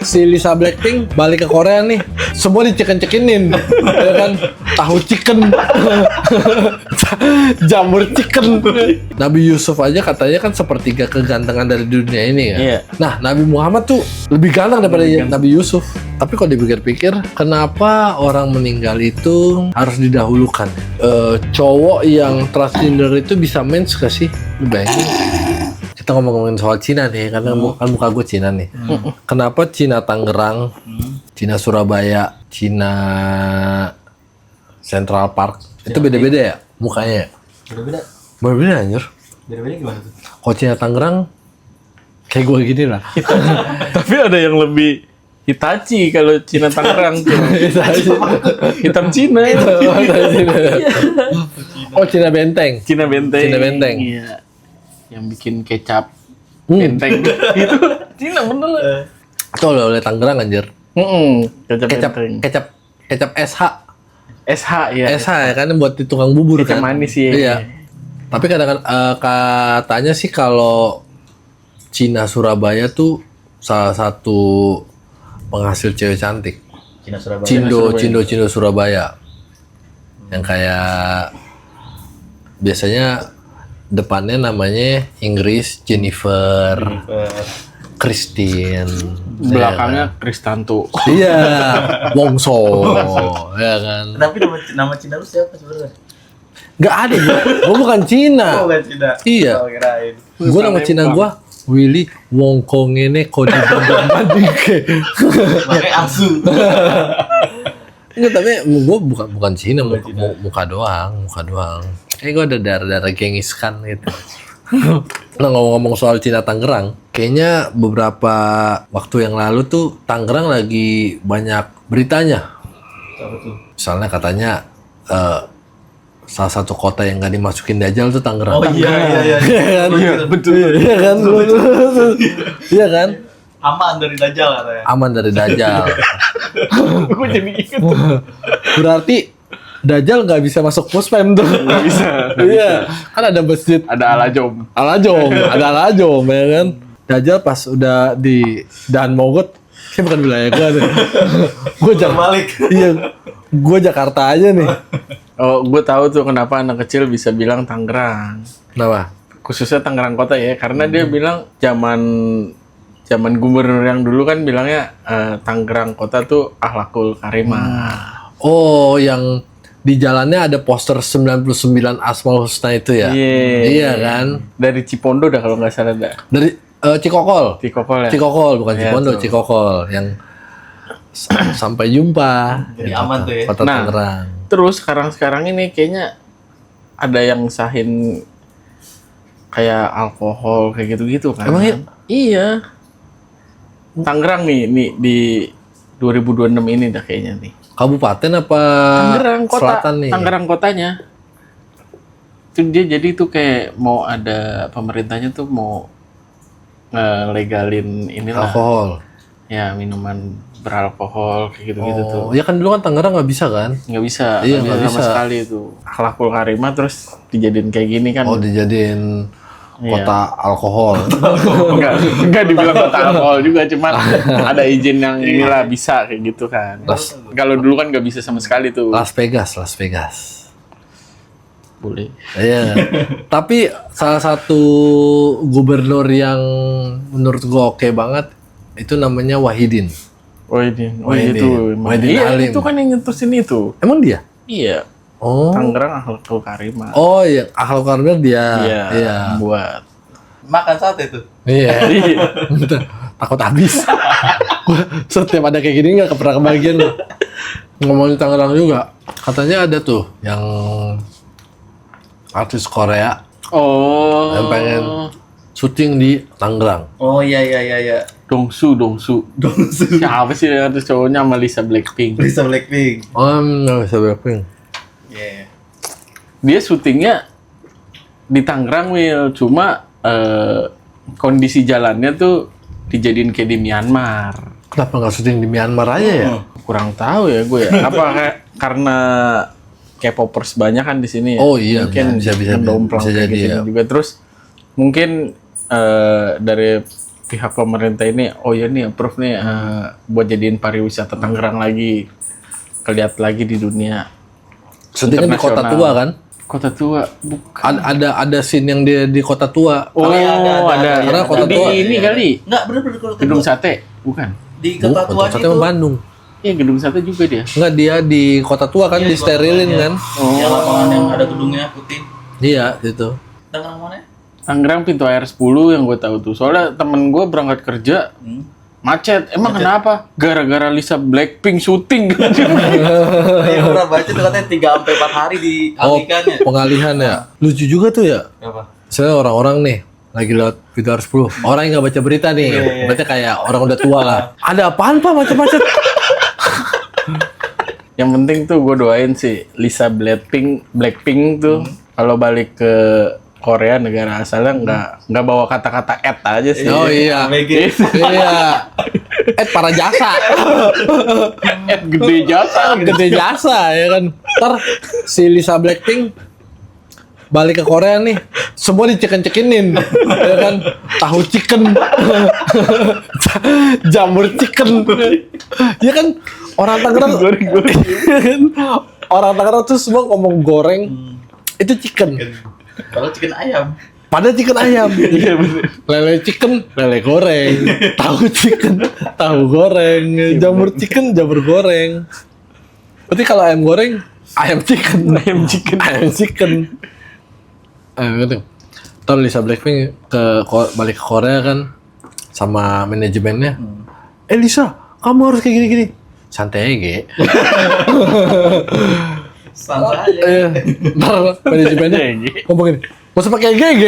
Si Lisa Blackpink balik ke Korea nih, semua diceken-cekinin, ya kan? Tahu chicken, jamur chicken. Nabi Yusuf aja katanya kan sepertiga kegantengan dari dunia ini ya. Iya. Nah, Nabi Muhammad tuh lebih ganteng daripada Nabi Yusuf. Tapi kalau dipikir-pikir, kenapa orang meninggal itu harus didahulukan? Cowok yang transgender itu bisa mens gak sih? Lu bayangin. Kita ngomongin soal Cina nih, karena kan muka gue Cina nih. Kenapa Cina Tangerang, Cina Surabaya, Cina Central Park itu beda-beda ya mukanya? Beda-beda. Beda-beda anjir. Beda-beda gimana tuh? Kalau Cina Tangerang kayak gue gini lah. Tapi ada yang lebih Hitachi kalau Cina Tangerang. Hitam Cina itu. Oh, Cina Benteng. Cina Benteng. Cina Benteng. Iya. Yang bikin kecap benteng itu Cina bener lah. Itu oleh Tangerang anjir. Kecap benteng. Kecap SH. SH ya. SH ya kan buat di tukang bubur Kecap kan. manis ya. Iya. Tapi kadang-kadang katanya sih kalau Cina Surabaya tuh salah satu penghasil cewek cantik. Cina Surabaya. Cindo Surabaya. Yang kayak biasanya depannya namanya Inggris, Jennifer, Christine. Belakangnya Kristanto. Iya, Wongso, ya kan. Tapi nama Cina lu siapa sebenarnya? Gak ada gue bukan Cina. Oh, bukan Cina. Iya. Oh, kirain. Gue nama Cina gue Willy Wongkong ini kode banding ke. Pakai Angsu. Enggak, tapi gue bukan Cina, muka doang. Kayak gue ada darah-darah gengiskan gitu. Nah, ngomong-ngomong soal Cina Tangerang, kayaknya beberapa waktu yang lalu tuh Tangerang lagi banyak beritanya. Apa tuh? Misalnya katanya salah satu kota yang gak dimasukin Dajjal tuh Tangerang. Oh iya. Iya kan? Betul. Iya kan? Iya kan? Aman dari Dajjal katanya. Aman dari Dajjal. Gue jadi inget. Berarti Dajjal nggak bisa masuk puspem tuh. Nggak bisa. Iya. Kan ada masjid. Ada Alajom. Ada Alajom ya kan. Dajjal pas udah di Dan Mogot, ini bukan wilayah gue deh. Gue Balik. Iya. Gue Jakarta aja nih. Oh, gue tahu tuh kenapa anak kecil bisa bilang Tangerang. Kenapa? Khususnya Tangerang Kota ya, karena dia bilang zaman gubernur yang dulu kan bilangnya Tangerang Kota tuh akhlakul karimah. Oh, yang di jalannya ada poster 99 Asmaul Husna itu ya? Iya kan? Dari Cipondo dah kalau nggak salah dah. Dari Cikokol. Cikokol ya? Cikokol, bukan Iya, Cipondo, tuh. Cikokol. Yang sampai jumpa. Jadi Ya, aman tuh ya. Kota Nah. Tangerang. Terus sekarang ini kayaknya ada yang sahin kayak alkohol kayak gitu-gitu kan? Emang iya? Iya. Tangerang nih di 2026 ini dah kayaknya nih. Kabupaten apa Tangerang Kota, selatan nih? Tangerang Kotanya. Itu dia jadi tuh kayak mau ada pemerintahnya tuh mau legalin inilah. Alkohol. Ya, minuman beralkohol kayak gitu-gitu tuh. Ya kan dulu kan Tangerang nggak bisa kan? Nggak bisa, Iya, nggak nggak bisa sama bisa. sekali itu. Akhlakul karimah terus dijadiin kayak gini kan. Oh, dijadiin Iya. kota alkohol. Enggak dibilang kota alkohol juga, cuman ada izin yang inilah bisa kayak gitu kan. Kalau dulu kan nggak bisa sama sekali tuh. Las Vegas. Boleh. Iya. Tapi salah satu gubernur yang menurut gua oke banget itu namanya Wahidin. Wahidin. Oh Wahidin. itu. emang. Wahidin Iya, Halim. itu kan yang nyetusin itu. Emang dia? Iya. Oh. Tangerang akhlakul karimah. Oh iya, akhlak karimah dia. Iya. Buat. Makan sate tuh. Iya. Iya. Takut habis. Gua setiap ada kayak gini nggak pernah kebagian loh. Ngomongin Tangerang juga, katanya ada tuh yang artis Korea Oh. yang pengen syuting di Tangerang. Oh iya. Dongsu. Dongsu. Siapa sih artis cowoknya sama Lisa Blackpink? Lisa Blackpink. Nggak bisa Blackpink. Iya. Dia syutingnya di Tangerang, Will. Cuma kondisi jalannya tuh dijadiin kayak di Myanmar. Kenapa nggak syuting di Myanmar aja ya? Kurang tahu ya gue ya. Apa karena K-popers banyak kan di sini ya? Oh iya, mungkin bisa mendomplang bisa kayak jadi gitu ya. juga. Terus mungkin dari pihak pemerintah ini, oh ya nih approve nih buat jadiin pariwisata Tangerang lagi, kelihat lagi di dunia. Syutingnya di Kota Internasional. Tua kan? Kota Tua, bukan. Ada scene yang dia di Kota Tua. Oh, iya, ada. Karena Kota di Tua. ini kali, Enggak, bener-bener kalau gedung sate, bukan? di Kota Tua Kota itu. Tua Bandung. Iya, gedung sate juga dia. Enggak, dia di Kota Tua kan, Iya, di disterilin Kota Tua, kan? Yang lapangan yang ada gedungnya putih. Iya, gitu. Tangerang mana? Tangerang pintu air 10 yang gue tahu tuh. Soalnya temen gue berangkat kerja macet. Emang kenapa? Gara-gara Lisa Blackpink syuting. Iya, pernah baca tuh katanya 3-4 hari Oh, dialihkannya. pengalihan ya. Lucu juga tuh ya. Apa? Misalnya orang-orang nih lagi lewat pintu air 10. Orang yang nggak baca berita nih. Baca kayak orang udah tua lah. Ada apaan Pak macet-macet? Yang penting tuh gue doain sih Lisa Blackpink tuh kalau balik ke Korea negara asalnya nggak bawa kata-kata et aja sih. Oh iya. ABG. Iya. Para jasa. Et gede jasa. Gede jasa ya kan. Ntar si Lisa Blackpink balik ke Korea nih, semua diceken-cekinin, ya kan? Tahu chicken, jamur chicken, ya kan? Orang Tangerang, orang Tangerang tuh semua ngomong goreng, itu chicken. Kalau chicken ayam. Padahal chicken ayam. Lele chicken, lele goreng. Tahu chicken, tahu goreng. Jamur chicken, jamur goreng. Berarti kalau ayam goreng, ayam chicken. Ayam chicken. Ayam chicken. Gitu. Ntar Lisa Blackpink balik ke Korea kan sama manajemennya. Lisa, kamu harus kayak gini-gini. Santai aja, Ge. Santai aja. Ntar manajemennya ngomong gini, gak usah pakai GG.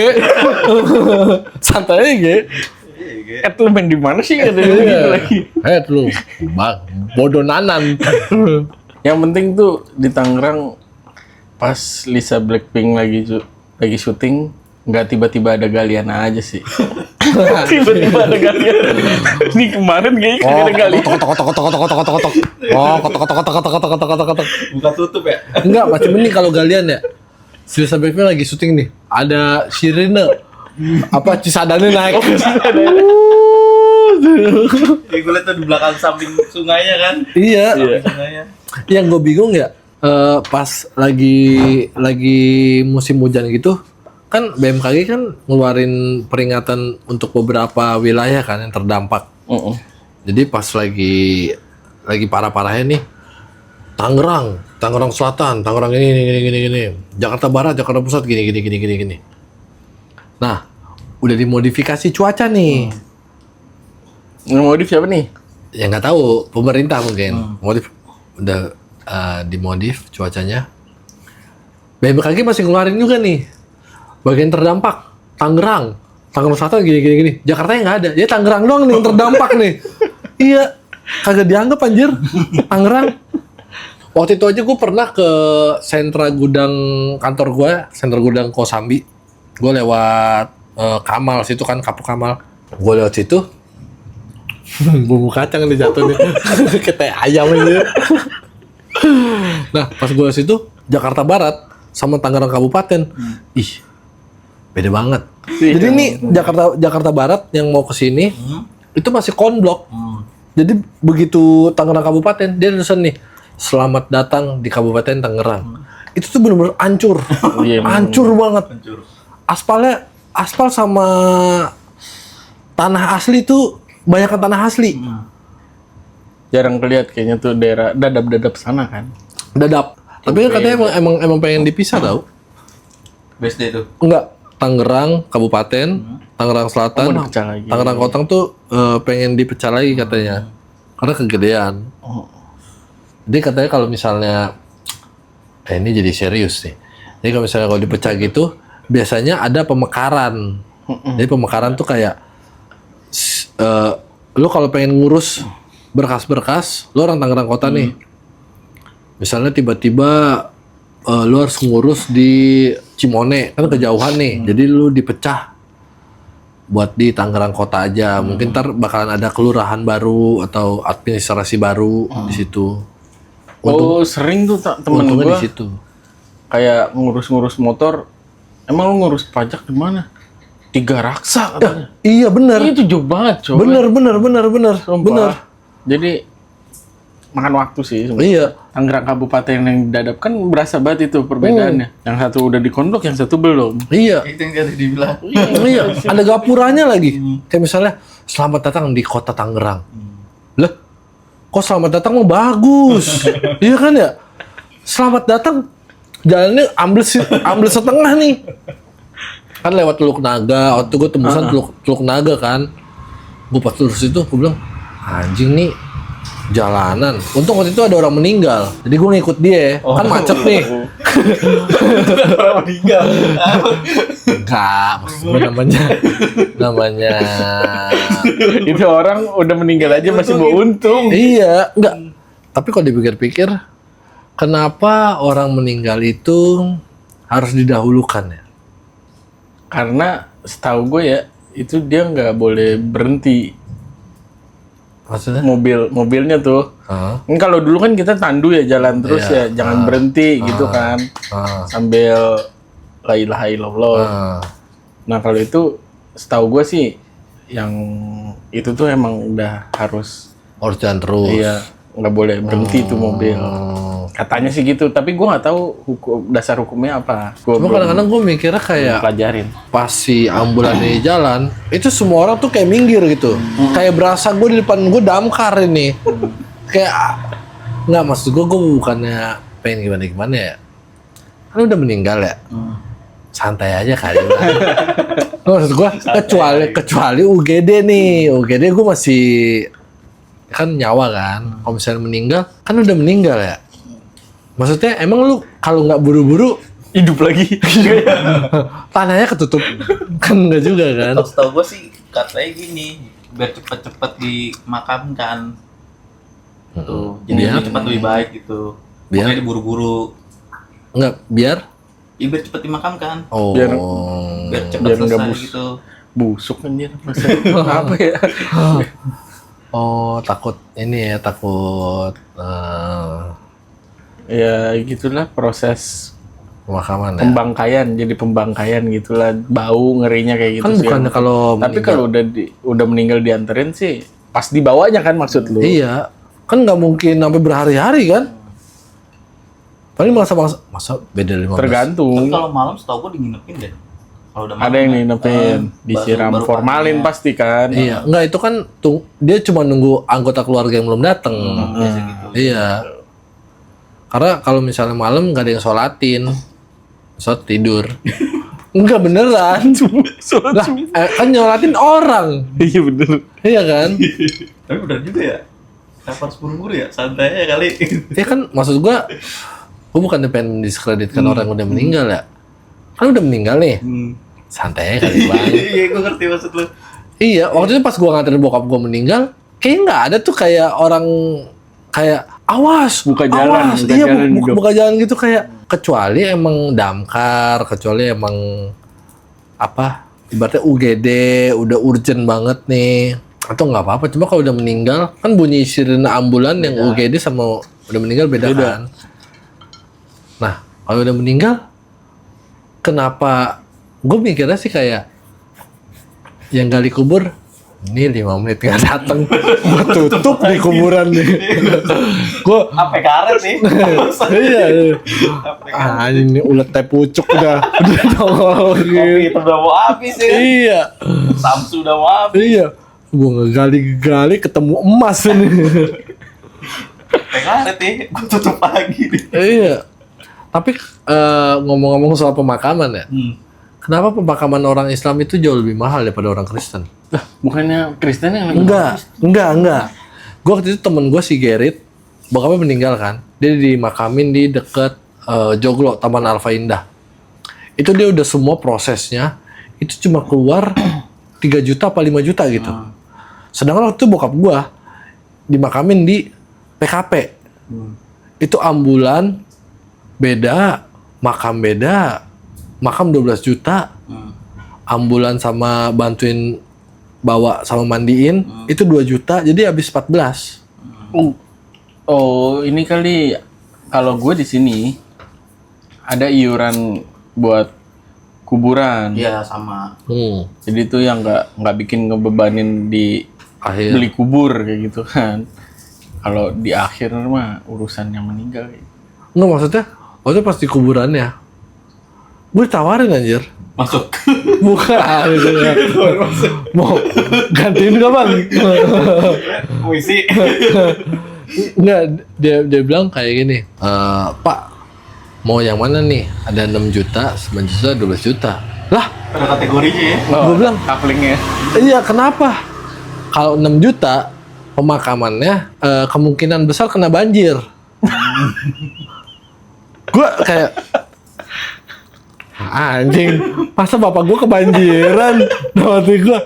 Santai aja, Ge. Et lu main di mana sih katanya gitu lagi. Lu, bang, bodoh nanan. Yang penting tuh di Tangerang pas Lisa Blackpink lagi syuting nggak tiba-tiba ada galian aja sih. Tiba-tiba ada galian. Ini kemarin kayaknya Oh, ada galian. kotok. Oh, kotok. Buka tutup ya. Enggak, masih mending kalau galian ya. Si Lisa Blackpink lagi syuting nih. Ada sirine. Apa cisadane naik. Ya gue liat tuh di belakang samping sungainya kan. Iya. Sungainya. Yang gue bingung ya, pas lagi musim hujan gitu, kan BMKG kan ngeluarin peringatan untuk beberapa wilayah kan yang terdampak. Jadi pas lagi parah-parahnya nih, Tangerang Selatan, Tangerang gini, Jakarta Barat, Jakarta Pusat gini. Nah, udah dimodifikasi cuaca nih. Ngemodif siapa nih? Ya nggak tahu, pemerintah mungkin. Modif udah dimodif cuacanya. BMKG masih ngeluarin juga nih. Bagian terdampak Tangerang Selatan gini. Jakarta yang nggak ada. Ya Tangerang doang nih yang terdampak nih. Iya, kagak dianggap anjir. Tangerang. Waktu itu aja gue pernah ke sentra gudang kantor gue, sentra gudang Kosambi. Gue lewat Kamal situ kan, Kapuk Kamal. Gue lewat situ. Bumbu kacang nih jatuh nih. Kayak ayam ini. Nah, pas gue situ Jakarta Barat sama Tangerang Kabupaten. Ih, beda banget. Jadi ini Jakarta Barat yang mau ke sini itu masih konblok. Jadi begitu Tangerang Kabupaten dia tulisan nih, selamat datang di Kabupaten Tangerang. Itu tuh benar-benar hancur. Hancur banget. Aspal sama tanah asli tuh banyak tanah asli. Jarang kelihatan kayaknya tuh daerah dadap sana kan. Dadap. Tapi kan katanya emang pengen dipisah tau. BSD itu. Enggak, Tangerang Kabupaten, Tangerang Selatan, mau dipecah lagi. Tangerang Kotang tuh pengen dipecah lagi katanya. Karena kegedean. Jadi katanya kalau misalnya ini jadi serius nih. Jadi kalau misalnya kalau dipecah gitu, biasanya ada pemekaran. Jadi pemekaran tuh kayak lu kalau pengen ngurus berkas-berkas, lu orang Tangerang Kota nih. Misalnya tiba-tiba lu harus ngurus di Cimone, kan kejauhan nih. Jadi lu dipecah buat di Tangerang Kota aja. Mungkin ntar bakalan ada kelurahan baru atau administrasi baru di situ. Sering tuh temen Untungnya gua di situ. kayak ngurus-ngurus motor. Emang lu ngurus pajak di mana? 3 raksa katanya. Iya bener. Itu jauh banget, coy. Bener. Sumpah. Bener. Jadi makan waktu sih. Sumpah. Iya. Tangerang kabupaten yang dadap kan berasa banget itu perbedaannya. Yang satu udah di kondok, yang satu belum. Iya. Itu yang tadi dibilang. Iya. Ada gapuranya lagi. Kayak misalnya, selamat datang di kota Tangerang. Lah, kok selamat datang mah bagus. Iya kan ya? Selamat datang, jalannya ambles setengah nih. Kan lewat Teluk Naga, waktu gue tembusan Teluk Naga kan. Gue pas lurus itu, gue bilang, anjing nih, jalanan. Untung waktu itu ada orang meninggal. Jadi gue ngikut dia, kan macet nih. Orang meninggal. Enggak, maksudnya namanya. Itu orang udah meninggal aja masih mau untung. Iya, enggak. Tapi kalau dipikir-pikir, kenapa orang meninggal itu harus didahulukan ya? Karena setahu gue ya, itu dia nggak boleh berhenti Maksudnya? mobilnya tuh. Hah? Kan kalau dulu kan kita tandu ya jalan terus Iya. ya, jangan berhenti gitu kan. Sambil la ilaha illallah. Nah kalau itu setahu gue sih yang itu tuh emang udah harus Harus jalan terus. iya nggak boleh berhenti tuh mobil. Katanya sih gitu, tapi gue nggak tahu dasar hukumnya apa. Gua Cuma belum kadang-kadang gue mikirnya kayak pelajarin. pas si ambulan ini jalan, itu semua orang tuh kayak minggir gitu. Kayak berasa gue di depan gue damkar ini. Kayak nggak, maksud gue bukannya pengen gimana ya. Kan udah meninggal ya. Santai aja kali. Maksud gue kecuali UGD nih. UGD gue masih kan nyawa kan. Kalau misalnya meninggal, kan udah meninggal ya. Maksudnya emang lu kalau nggak buru-buru Hidup lagi. tanahnya ketutup kan nggak juga kan? Setahu gue sih katanya gini, biar cepet-cepet dimakamkan. Tuh, jadi Biar? lebih cepat lebih baik gitu. Biar? Pokoknya diburu-buru. Nggak biar? Ya biar cepet dimakamkan. Oh. Biar- Biar cepet Biar nggak selesai bus- gitu. Busuk anjir. Apa ya? Oh, takut ini ya, takut Ya gitulah proses pemakaman ya. pembangkaian, jadi pembangkaian gitulah, bau ngerinya kayak gitu Kan sih. bukannya kalau Tapi meninggal- kalau udah meninggal dianterin sih pas dibawanya kan maksud lu. Iya, kan nggak mungkin sampai berhari-hari kan? Paling masa beda 15. Tapi Tergantung. kalau malam setahu gue dinginepin deh. Kalau udah malam. Ada yang kan. nginepin, disiram baru formalin paginya. pasti kan. Iya, nggak itu kan dia cuma nunggu anggota keluarga yang belum datang. Biasa gitu. Iya. Karena kalau misalnya malam nggak ada yang sholatin, sholat tidur. Enggak beneran. Lah, kan nyolatin orang. Iya bener. Iya kan? Tapi benar juga ya. Kenapa harus buru-buru ya? Santai aja kali. Ya kan maksud gua bukan pengen diskreditkan orang yang udah meninggal ya. Kan udah meninggal nih. Santai aja kali Bang. Iya, gue ngerti maksud lu. Iya, waktu itu pas gua nganterin bokap gua meninggal, kayaknya nggak ada tuh kayak orang kayak awas, Buka jalan, awas. buka Iya, jalan hidup. buka jalan gitu kayak kecuali emang damkar, kecuali emang apa? Ibaratnya UGD udah urgent banget nih. Atau nggak apa-apa, cuma kalau udah meninggal kan bunyi sirene ambulan yang UGD sama udah meninggal beda kan. Nah, kalau udah meninggal kenapa gue mikirnya sih kayak yang gali kubur ini 5 menit nggak datang, gue tutup di kuburan nih. Gue Apa karet nih? iya, ini ulet teh pucuk udah nongol Kopi gitu. itu udah mau habis ya. Iya, Samsu udah mau habis. iya. Gue ngegali ketemu emas ini. Apa karet nih? Gue tutup lagi nih. Iya. Tapi ngomong-ngomong soal pemakaman ya, kenapa pemakaman orang Islam itu jauh lebih mahal daripada orang Kristen? Lah, bukannya Kristen yang lebih Enggak. Gue waktu itu temen gue si Gerrit, bokapnya meninggal kan. Dia dimakamin di deket Joglo, Taman Alfa Indah. Itu dia udah semua prosesnya, itu cuma keluar 3 juta apa 5 juta gitu. Sedangkan waktu itu bokap gue dimakamin di PKP. Itu ambulan beda, makam beda. Makam 12 juta. Ambulan sama bantuin bawa sama mandiin itu 2 juta, jadi habis 14. Oh, ini kali kalau gue di sini ada iuran buat kuburan. Iya sama. Jadi itu yang nggak bikin ngebebanin di Akhir. beli kubur kayak gitu kan. Kalau di akhir mah urusan yang meninggal. Nggak, maksudnya waktu pas di kuburannya gue tawarin anjir. Masuk. Bukan gitu ya. Mau gantiin gak bang? Puisi. Enggak, dia bilang kayak gini, Pak, mau yang mana nih? Ada 6 juta, 9 juta, 12 juta. Lah, Ada kategorinya ya. Gua bilang, couplingnya. iya kenapa? Kalau 6 juta, pemakamannya kemungkinan besar kena banjir. Gue kayak, anjing, masa bapak gue kebanjiran? Waktu gue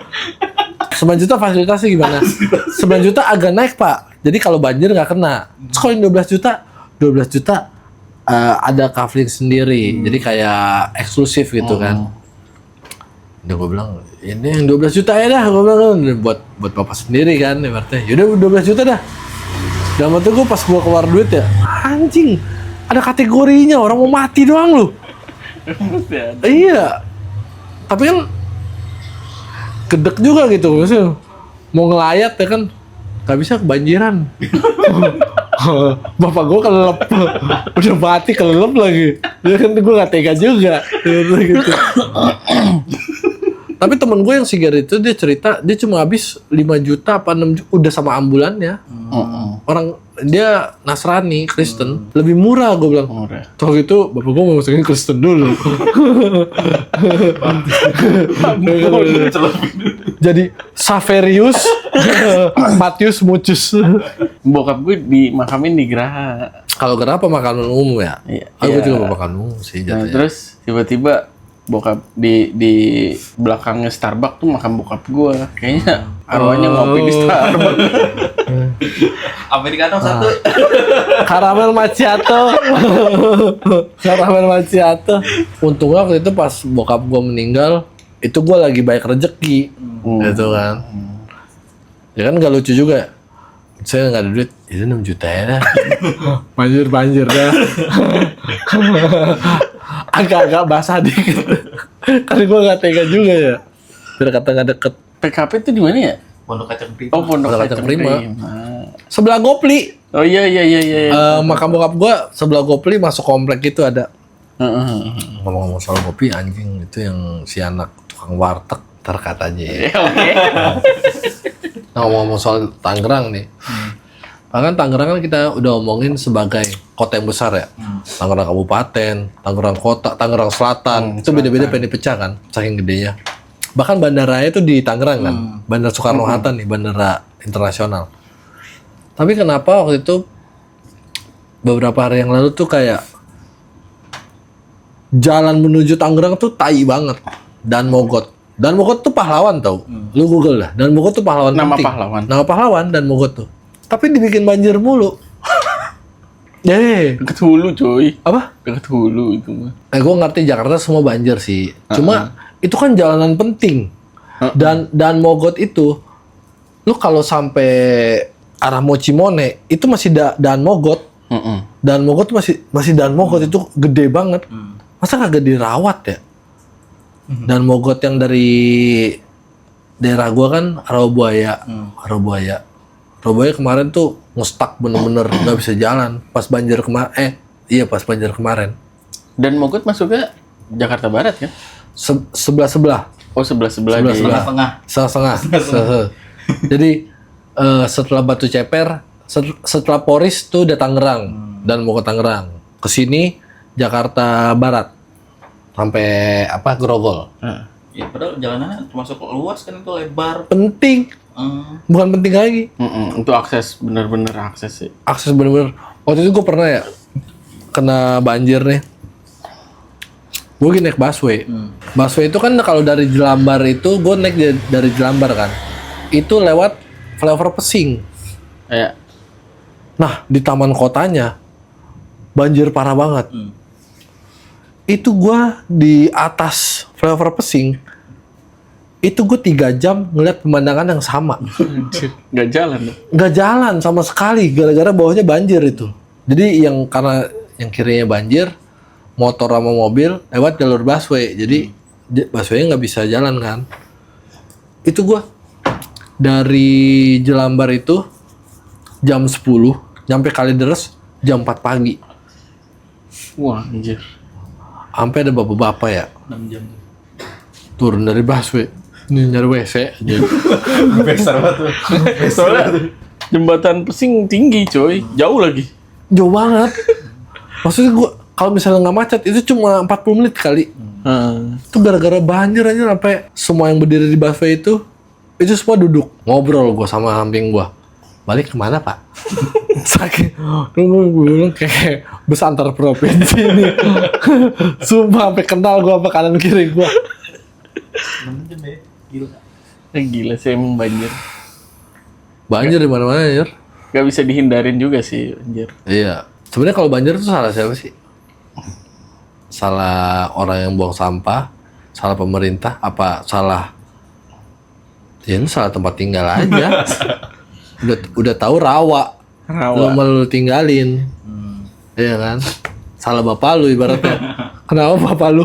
9 juta fasilitasnya gimana? 9 juta agak naik pak. Jadi kalau banjir nggak kena. Terus kalau yang 12 juta ada kafling sendiri. Jadi kayak eksklusif gitu kan. Udah gue bilang, ini yang 12 juta ya dah. Gue bilang buat bapak sendiri kan. Ibaratnya, yaudah 12 juta dah. Dalam waktu gue pas gue keluar duit ya, anjing, ada kategorinya, orang mau mati doang lu. Iya. Tapi kan gedek juga gitu, maksudnya mau ngelayat ya kan, gak bisa kebanjiran. Bapak gue kelelep, udah mati kelelep lagi. Ya kan gue gak tega juga. Gitu. Tapi temen gue yang sigar itu dia cerita dia cuma habis 5 juta apa 6 juta udah sama ambulannya. Orang dia Nasrani, Kristen, lebih murah gue bilang. Soal itu bapak gue mau masukin Kristen dulu. Jadi Saverius, Matius Mucus. Bokap gue dimakamin di Geraha. Kalau kenapa makanan umum ya? Iya. Aku juga makan umum sih Nah, jatuhnya. terus tiba-tiba bokap di belakangnya Starbucks tuh makam bokap gue. Kayaknya arwahnya ngopi di Starbucks. Americano satu. Karamel macchiato. Karamel macchiato. Untungnya waktu itu pas bokap gue meninggal, itu gue lagi baik rezeki. Gitu kan. Ya kan gak lucu juga. Saya nggak ada duit, itu 6 juta ya dah. Banjir dah. Agak-agak basah dikit. Karena gue nggak tega juga ya. Biar kata nggak deket. PKP itu di mana ya? Pondok Kacang Prima. Oh, Pondok Pondok Kacang Kacang Prima. Prima. Sebelah Gopli. Oh iya. Makam bokap gue sebelah Gopli masuk komplek itu ada. Heeh. Ngomong-ngomong soal kopi, anjing itu yang si anak tukang warteg terkat aja ya. Oke. Nah, ngomong-ngomong soal Tangerang nih. Bahkan Tangerang kan kita udah omongin sebagai kota yang besar ya. Tangerang Kabupaten, Tangerang Kota, Tangerang Selatan. Itu beda-beda pengen dipecah kan, saking gedenya. Bahkan bandaranya itu di Tangerang kan. Bandara Soekarno-Hatta nih, bandara internasional. Tapi kenapa waktu itu beberapa hari yang lalu tuh kayak jalan menuju Tangerang tuh tai banget. Dan Mogot. Dan Mogot tuh pahlawan tau. Lu Google dah. Dan Mogot tuh pahlawan Nama penting. pahlawan. Nama pahlawan dan Mogot tuh. Tapi dibikin banjir mulu. Deket hulu cuy. Apa? Deket hulu itu mah. Gue ngerti Jakarta semua banjir sih. Cuma itu kan jalanan penting. Dan Mogot itu, lu kalau sampai arah Mochimone itu masih Dan Mogot. Dan Mogot tuh masih Dan Mogot itu gede banget. Masa kagak dirawat ya? Dan Mogot yang dari daerah gua kan Rawabuaya. Rawabuaya kemarin tuh ngestak bener-bener nggak bisa jalan pas banjir kemarin. Pas banjir kemarin. Dan Mogot masuknya Jakarta Barat kan? Sebelah. Oh sebelah di Tengah-tengah. Setengah. Jadi setelah Batu Ceper, setelah Poris tuh udah Tangerang dan mau ke Tangerang. Kesini Jakarta Barat sampai Grogol. Ya padahal jalanannya termasuk luas kan, itu lebar. Penting, bukan penting lagi. Untuk akses bener-bener akses sih. Akses bener-bener. Waktu itu gue pernah ya kena banjir nih. Gue lagi naik busway. Busway itu kan kalau dari Jelambar itu, gue naik dari Jelambar kan. Itu lewat flyover Pesing. Ya. Nah, di taman kotanya banjir parah banget. Itu gue di atas flyover Pesing, itu gue 3 jam ngeliat pemandangan yang sama. Nggak jalan. Nggak jalan sama sekali, gara-gara bawahnya banjir itu. Jadi karena yang kirinya banjir, motor sama mobil lewat jalur busway. Jadi busway nggak bisa jalan kan. Itu gua dari Jelambar itu jam 10 nyampe Kalideres jam 4 pagi. Wah, anjir. Sampai ada bapak-bapak ya 6 jam. turun dari busway. Ini nyari WC aja. Besar banget tuh. Soalnya jembatan Pesing tinggi, coy. Jauh lagi. Jauh banget. Maksudnya gua kalau misalnya nggak macet itu cuma 40 menit kali. Itu gara-gara banjir aja sampai semua yang berdiri di busway itu semua duduk ngobrol gua sama samping gua. Balik kemana pak? Saking gue bilang kayak bus antar provinsi ini. Sumpah sampai kenal gua apa kanan kiri gua. 6 jam ya. Gila. Gila sih emang banjir. Banjir di mana-mana ya. Gak bisa dihindarin juga sih, anjir. Iya. Sebenarnya kalau banjir itu salah siapa sih? Salah orang yang buang sampah, salah pemerintah, apa salah? Ya ini salah tempat tinggal aja. udah tahu rawa, lu malah lu tinggalin, iya kan? Salah bapak lu ibaratnya. Kenapa bapak lu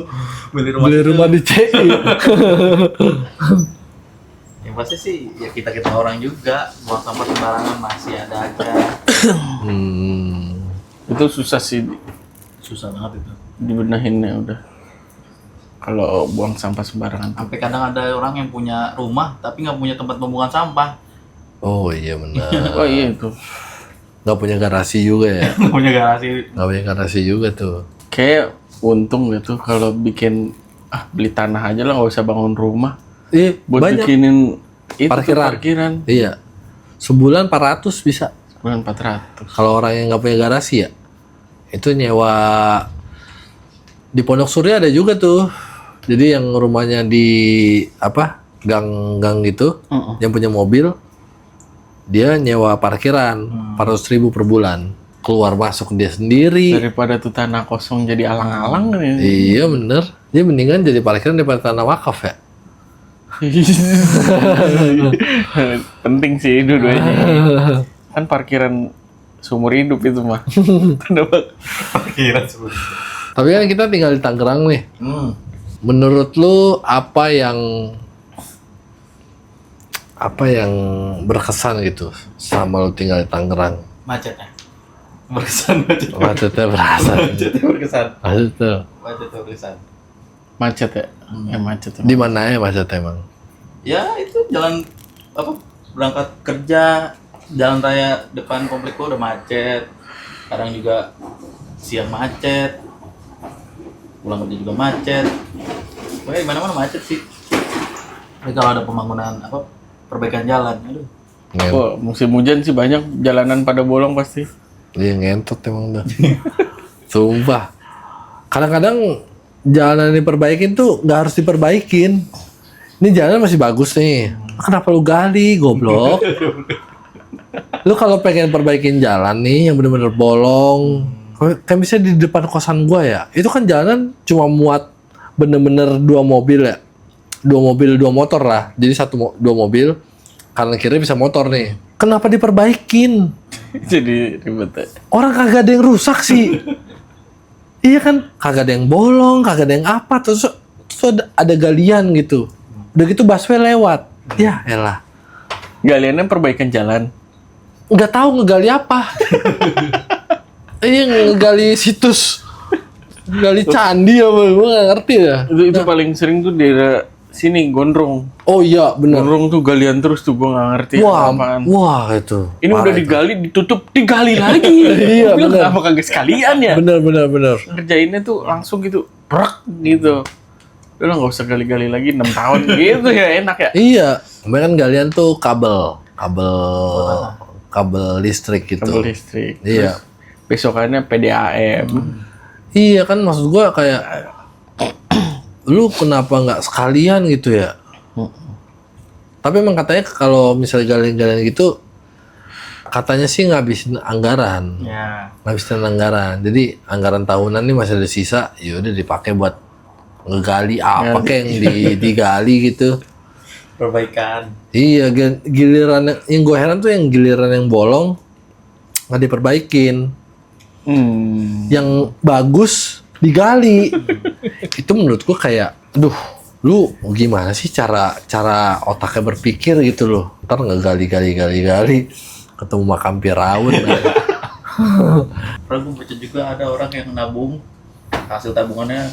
beli rumah di CI? Yang pasti sih ya kita orang juga buang sampah sembarangan masih ada aja. Itu susah sih Susah banget itu. dibenahinnya udah. Kalau buang sampah sembarangan. Sampai kadang ada orang yang punya rumah tapi nggak punya tempat pembuangan sampah. Oh iya benar. Oh iya itu. Nggak punya garasi juga ya? Nggak punya garasi. Nggak punya garasi juga tuh. Kayak untung gitu kalau bikin beli tanah aja lah, nggak usah bangun rumah. Iya Buat banyak. bikinin itu Parkiran. parkiran. Iya. Sebulan 400 bisa. Bulan 400. Kalau orang yang nggak punya garasi ya, itu nyewa di Pondok Surya ada juga tuh. Jadi yang rumahnya di apa gang-gang gitu, yang punya mobil, dia nyewa parkiran 400.000 per bulan. Keluar masuk dia sendiri. Daripada tuh tanah kosong jadi alang-alang kan ya. Iya bener. Dia mendingan jadi parkiran daripada tanah wakaf ya. Penting sih dua-duanya. Kan parkiran seumur hidup itu mah. Parkiran sebelum. Tapi kan kita tinggal di Tangerang nih. Menurut lu apa yang berkesan gitu sama lu tinggal di Tangerang? Macetnya. Berkesan macet. Macetnya berasa. Macetnya berkesan. Macetnya. Macetnya berkesan. Macet ya? Macet. Di mana ya macetnya emang? Ya itu jalan apa berangkat kerja jalan raya depan komplek gua udah macet. Kadang juga siang macet. Pulang kerja juga macet. Pokoknya di mana-mana macet sih. Ini kalau ada pembangunan apa perbaikan jalan, aduh. Oh, musim hujan sih banyak jalanan pada bolong pasti. Dia ngentot emang dah. Sumpah. Kadang-kadang jalanan yang diperbaikin tuh nggak harus diperbaikin. Ini jalan masih bagus nih. Kenapa lu gali, goblok? Lu kalau pengen perbaikin jalan nih yang bener-bener bolong, kayak misalnya di depan kosan gua ya, itu kan jalanan cuma muat bener-bener 2 mobil ya. 2 mobil, 2 motor lah. Jadi 2 mobil, kanan kiri bisa motor nih. Kenapa diperbaikin? Jadi ribet ya. Orang kagak ada yang rusak sih. Iya kan, kagak ada yang bolong, kagak ada yang apa, terus ada galian gitu. Udah gitu busway lewat. Ya elah. Galiannya perbaikan jalan. Nggak tahu ngegali apa. Iya ngegali situs. Ngegali candi apa, gue nggak ngerti ya. Itu paling sering tuh di daerah sini Gondrong. Oh iya benar. Gondrong tuh galian terus tuh, gue nggak ngerti apaan. Wah itu. Ini parah udah itu. digali, ditutup, digali lagi. Iya, Gua bilang, bener. kenapa kagak sekalian ya? Bener. Ngerjainnya tuh langsung gitu, brak gitu. Udah nggak usah gali-gali lagi 6 tahun gitu ya, enak ya. Iya. Kemarin kan galian tuh kabel listrik gitu. Kabel listrik. Iya. Terus besokannya PDAM. Iya kan maksud gua kayak lu kenapa nggak sekalian gitu ya? Tapi emang katanya kalau misalnya galian-galian gitu katanya sih ngabisin anggaran. Ya. Ngabisin anggaran. Jadi anggaran tahunan nih masih ada sisa, ya udah dipakai buat ngegali apa kayak yang digali gitu. Perbaikan. Iya, giliran yang gue heran tuh yang giliran yang bolong nggak diperbaikin. Yang bagus digali. Itu menurut gue kayak, aduh, lu gimana sih cara otaknya berpikir gitu loh. Ntar ngegali ketemu makam Firaun. Pernah gue baca juga ada orang yang nabung hasil tabungannya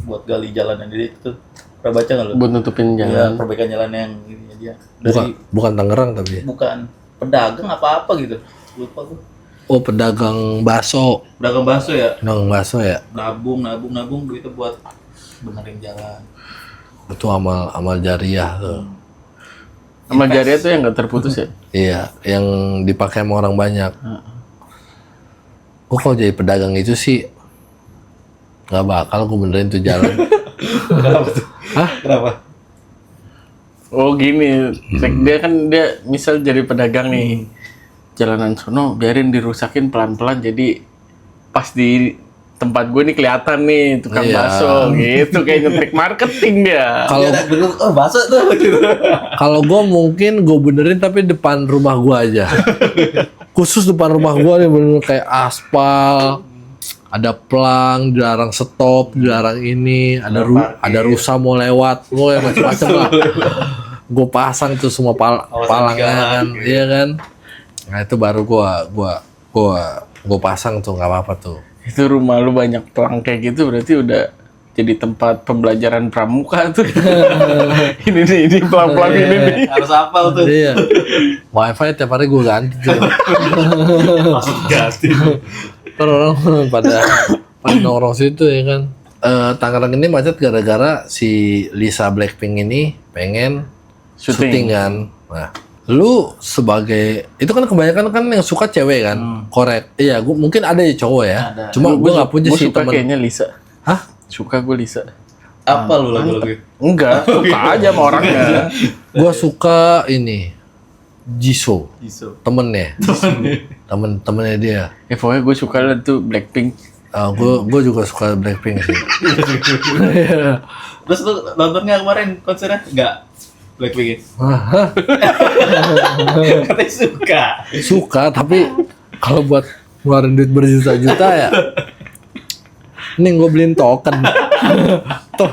buat gali jalan yang itu. Pernah baca nggak lu? Buat nutupin Ya, jalan. perbaikan jalan yang ini dia. Bukan Tangerang tapi. Bukan pedagang apa gitu. Lupa gue. Oh, pedagang bakso. Pedagang bakso ya. Pedagang bakso ya. Nabung duitnya buat benerin jalan. Itu amal jariah tuh. Amal jariah tuh yang nggak terputus ya. Iya, yang dipakai sama orang banyak. Gue kalau jadi pedagang itu sih nggak bakal gue benerin tuh jalan. Kenapa tuh? Hah? Kenapa? Oh gini, dia misal jadi pedagang nih, jalanan sono biarin dirusakin pelan-pelan, jadi pas di tempat gue nih kelihatan nih tukang Iya. bakso gitu, kayak nge-trick marketing dia. Kalau Oh bakso tuh gitu. kalau gue mungkin gue benerin tapi depan rumah gue aja. Khusus depan rumah gue nih bener kayak aspal, ada pelang, dilarang stop, dilarang ini, ada rusa mau lewat, gue macam-macam lah. Gue pasang tuh semua palangnya kan, iya kan. Nah itu baru gue pasang tuh, nggak apa-apa tuh. Itu rumah lu banyak pelang kayak gitu berarti udah jadi tempat pembelajaran pramuka tuh. ini pelang-pelang ini nih. Harus hafal tuh. Iya. WiFi tiap hari gue ganti tuh. Langsung ganti. Kan orang pada nongkrong situ ya kan. Tangerang ini macet gara-gara si Lisa Blackpink ini pengen syuting kan. Nah, lu sebagai itu kan kebanyakan kan yang suka cewek kan, korek. Iya, gua mungkin ada ya cowok ya. Ada. Cuma gue nggak punya Gua sih suka teman. kayaknya Lisa. Hah? Suka gue Lisa. Apa lu lagu-lagu? Enggak, suka aja sama orangnya. Gue suka ini Jisoo, Iso. temennya dia. Ya pokoknya gue suka lah tuh Blackpink. Gue juga suka Blackpink sih. Terus lu nonton nggak kemarin konsernya? Nggak. Blackpink. Katanya suka. Suka, tapi kalau buat ngeluarin duit berjuta-juta ya, ini gue beliin token. Tuh,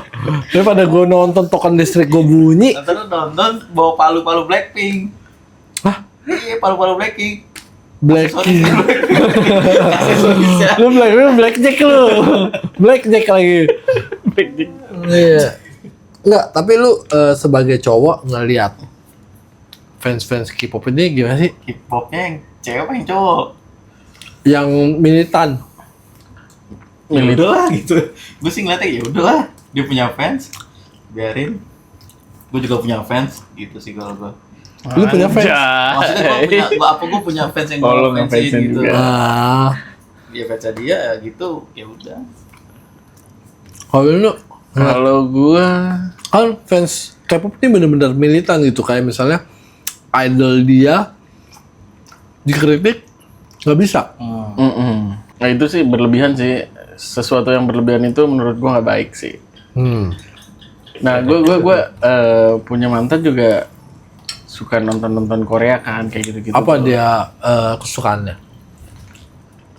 daripada gue nonton token listrik gue bunyi. Nanti lu nonton bawa palu-palu Blackpink. Hah? Iya, palu-palu Blackpink. Blackpink. Aksesorisnya. Lu blackjack lu. Blackjack lagi. Blackpink. Iya. Enggak, tapi lu sebagai cowok ngelihat fans K-pop ini gimana sih? K-popnya yang cewek apa yang cowok? Yang militan. Ya udahlah gitu. Gue sih ngeliatnya ya udahlah. Dia punya fans, biarin. Gue juga punya fans, gitu sih kalau gue. Lu punya fans? Maksudnya gue punya fans yang Oh, lu gue fansin nge-fansin gitu. juga. Dia fansnya dia ya gitu, ya udah. Kalau lu Kalau gue kan fans K-pop ini bener-bener militan gitu, kayak misalnya idol dia dikritik nggak bisa. Nah itu sih berlebihan sih. Sesuatu yang berlebihan itu menurut gue nggak baik sih. Nah gue punya mantan juga suka nonton Korea kan kayak gitu-gitu. Apa dia kesukaannya?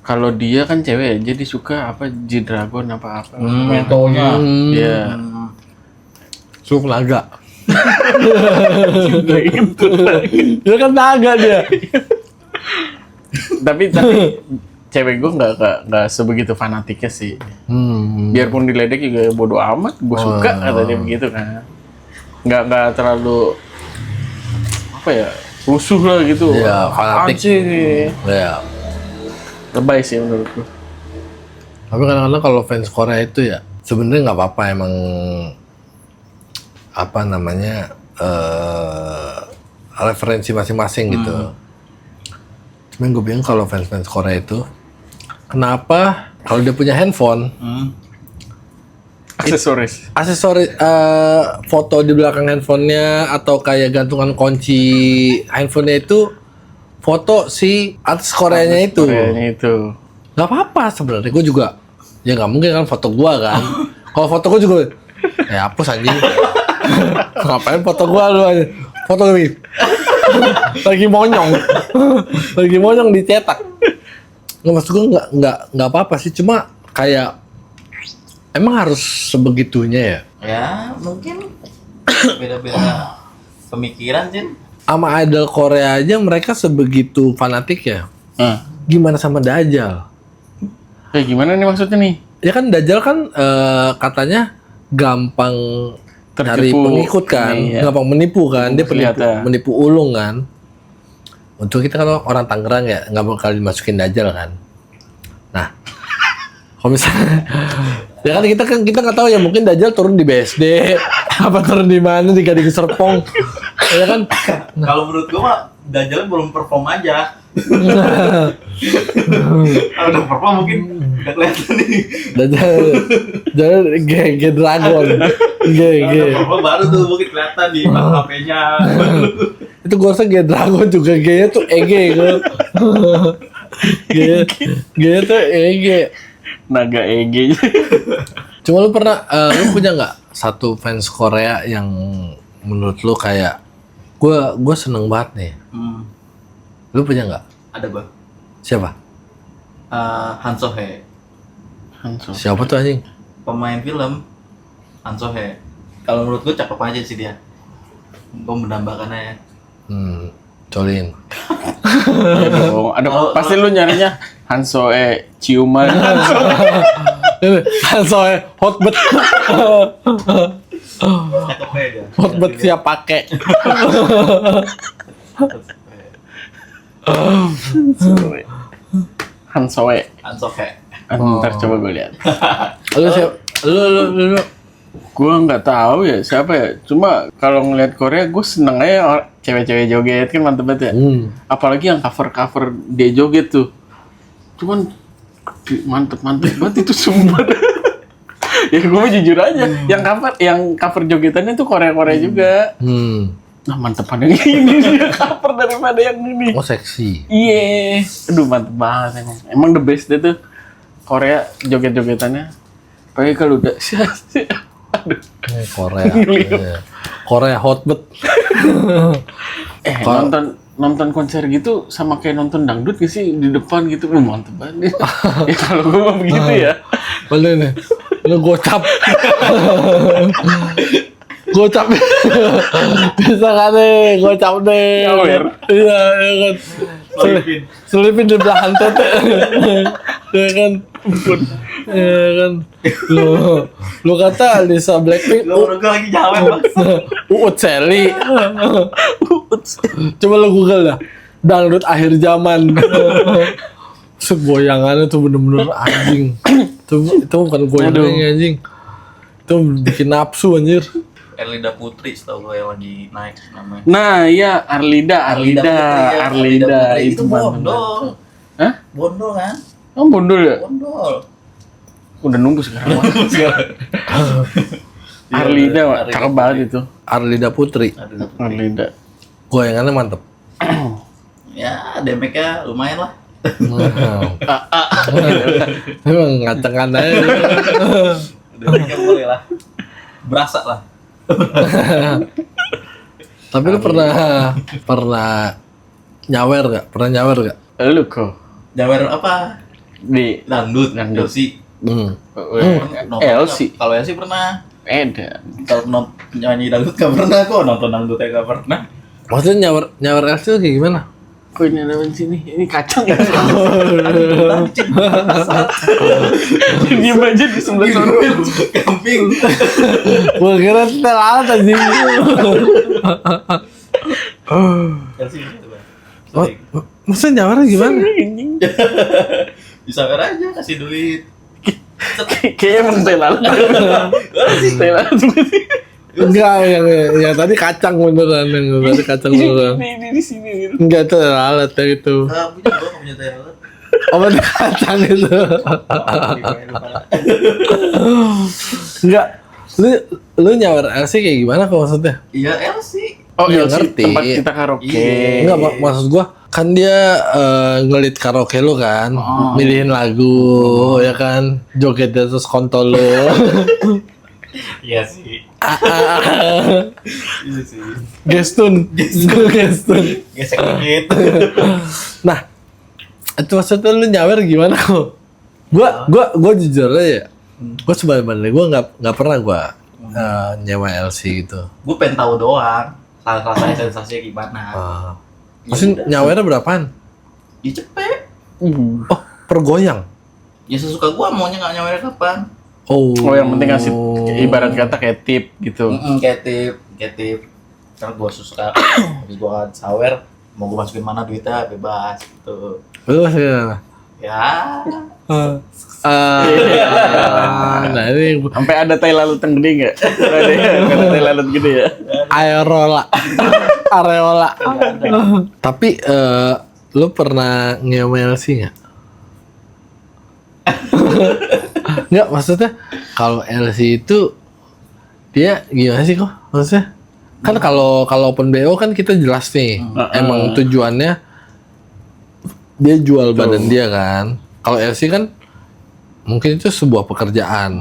Kalau dia kan cewek ya, jadi suka apa G-Dragon apa-apa. Mentonya. Iya. Suka naga. Gitu. Dia kan naga dia. tapi cewek gue nggak sebegitu fanatiknya sih. Biarpun diledek juga bodo amat, gue suka kata dia begitu kan. Nggak terlalu apa ya, rusuh lah gitu. Iya, fanatik. Apaan sih? Ya. Lebay sih menurut gue. Tapi kadang-kadang kalau fans Korea itu ya sebenarnya nggak apa-apa, emang apa namanya referensi masing-masing gitu. Cuman gue bingung kalau fans Korea itu kenapa kalau dia punya handphone Aksesoris. foto di belakang handphonenya atau kayak gantungan kunci handphonenya itu foto si artis Koreanya itu. Koreanya itu. Gak apa-apa sebenarnya, gue juga ya nggak mungkin kan foto gue kan. Kalau foto gue juga ya hapus anjing. Ngapain foto gue lu aja, foto gue lagi monyong dicetak. Nggak, maksud gue nggak apa-apa sih, cuma kayak Emang harus sebegitunya ya? Ya mungkin beda-beda pemikiran sih. Sama idol Korea aja mereka sebegitu fanatik ya. Gimana sama Dajjal? Kayak gimana nih maksudnya nih? Ya kan Dajjal kan katanya gampang cari Tertipu pengikut kan, ini, ya. gampang menipu kan, dia Kelihatan. menipu ulung kan. Untuk kita kan orang Tangerang ya nggak bakal dimasukin Dajjal kan. Nah, kalau misalnya ya kan kita nggak tahu ya, mungkin Dajjal turun di BSD apa turun di mana di Gading Serpong ya kan. Kalau menurut gua mah Dajjal belum perform aja. Kalau udah perform mungkin udah kelihatan nih. Dajjal G Dragon G Kalau perform baru tuh mungkin kelihatan di HP-nya. itu gue rasa G Dragon juga G-nya tuh EG gue. G-nya tuh EG. Naga EG. Cuma lu lu punya nggak satu fans Korea yang menurut lu kayak gue seneng banget nih? Lu punya nggak? Ada gua. Siapa? Han So Hye, Siapa tuh anjing? pemain film Han So Hye. Kalau menurut gua cakep aja sih dia. Gua menambahkannya ya. Colin. Ya dong. Ada pasti lu nyarinya Hansoe ciuman. Soalnya hotbed. Cakep aja dia. Hotbed siap pakai. Hansoe. Han So Hye. Ntar coba gue lihat. Lu siapa? Lu. Gue nggak tahu ya siapa ya. Cuma kalau ngeliat Korea gue seneng aja cewek-cewek joget kan mantep banget ya. Apalagi yang cover dia joget tuh. Cuman mantep banget itu sumpah. Ya gue jujur aja. Yang cover jogetannya tuh Korea juga. Nah mantepan yang ini dia cover daripada yang ini. Oh seksi. Iya. Aduh mantep banget emang. Emang the best deh tuh. Korea joget-jogetannya. Apalagi kalau udah aduh. Korea. Iya. Korea hotbed. Nonton konser gitu sama kayak nonton dangdut gak sih di depan gitu. Mantep banget. Ya kalau gue mah begitu ya. Boleh nih. Lu gocap. Gocap. Bisa kan nih, gocap deh. Nyawer. Iya, ya kan. Selipin di belakang tete. Ya kan. Ya kan. Lu kata Lisa Blackpink. Lu udah lagi nyawer Bang. Uut Sally. Coba lu Google dah. Dangdut akhir zaman. Segoyangannya tuh bener-bener anjing. Itu bukan goyangannya anjing. Itu bikin nafsu anjir. Erlinda Putri setahu gue yang lagi naik namanya. Nah, iya Arlida Putri, itu itu bondol. Hah? Bondol kan? Oh, bondol ya? Bondol. Udah nunggu sekarang. Arlida, Wak. Cakep banget itu. Arlida Putri. Arlida. Goyangannya mantep. Ya, damage-nya lumayan lah. Emang ngacengan aja. Damage-nya boleh lah. Berasa lah. Tapi lu pernah nyawer gak? Pernah nyawer gak? Lu kok Nyawer apa? di Dangdut. LC. LC. Kalau LC pernah. Edan. Kalau nyanyi dangdut gak pernah kok. Nonton dangdutnya gak pernah. Maksudnya nyawer LC tuh kayak gimana? Kok ini ada di sini? Ini kacang ya? Diam aja di sebelah sana. Camping. Gua kira setel alat anjing. LC gitu Bang. Oh, maksudnya nyawernya gimana? Bisa aja kasih duit. Kayaknya emang telan. Telan sih. Enggak, yang tadi kacang beneran, yang tadi kacang beneran. Di sini gitu. Enggak, itu alat ya itu. Punya gua nggak punya Thailand. Oh, bener kacang itu. Enggak, lu nyawer LC kayak gimana kok maksudnya? Iya LC. Oh Iya, iya ngerti. tempat kita karaoke. Enggak, maksud gua kan dia ngelit karaoke lu kan, milihin lagu, ya kan, joget di atas kontol lu. Iya sih. Iya sih. Gestun. Gesek dikit. Nah, itu maksudnya lu nyawer gimana kok? Gua jujur aja ya. Gue sebenarnya gue nggak pernah gue nyewa LC gitu. Gue pengen tahu doang rasanya sensasinya gimana. Ya Maksudnya udah. nyawernya berapaan? Ya cepet. Oh, per goyang. Ya sesuka gue maunya nggak nyawernya kapan. Oh. Oh, yang penting ngasih ibarat kata kayak tip gitu. Kayak tip. Karena gue suka, habis gue sawer, mau gue masukin mana duitnya bebas gitu. Lu masih mana? Ya. Nah ini Sampai ada tai lalat yang gede nggak? Ada tai lalat gede ya. aerola, areola. Tapi lu pernah nyewa LC nggak? Nggak, maksudnya kalau LC itu dia gimana sih kok? Maksudnya kan kalau open BO kan kita jelas nih, emang tujuannya dia jual badan dia kan. Kalau LC kan mungkin itu sebuah pekerjaan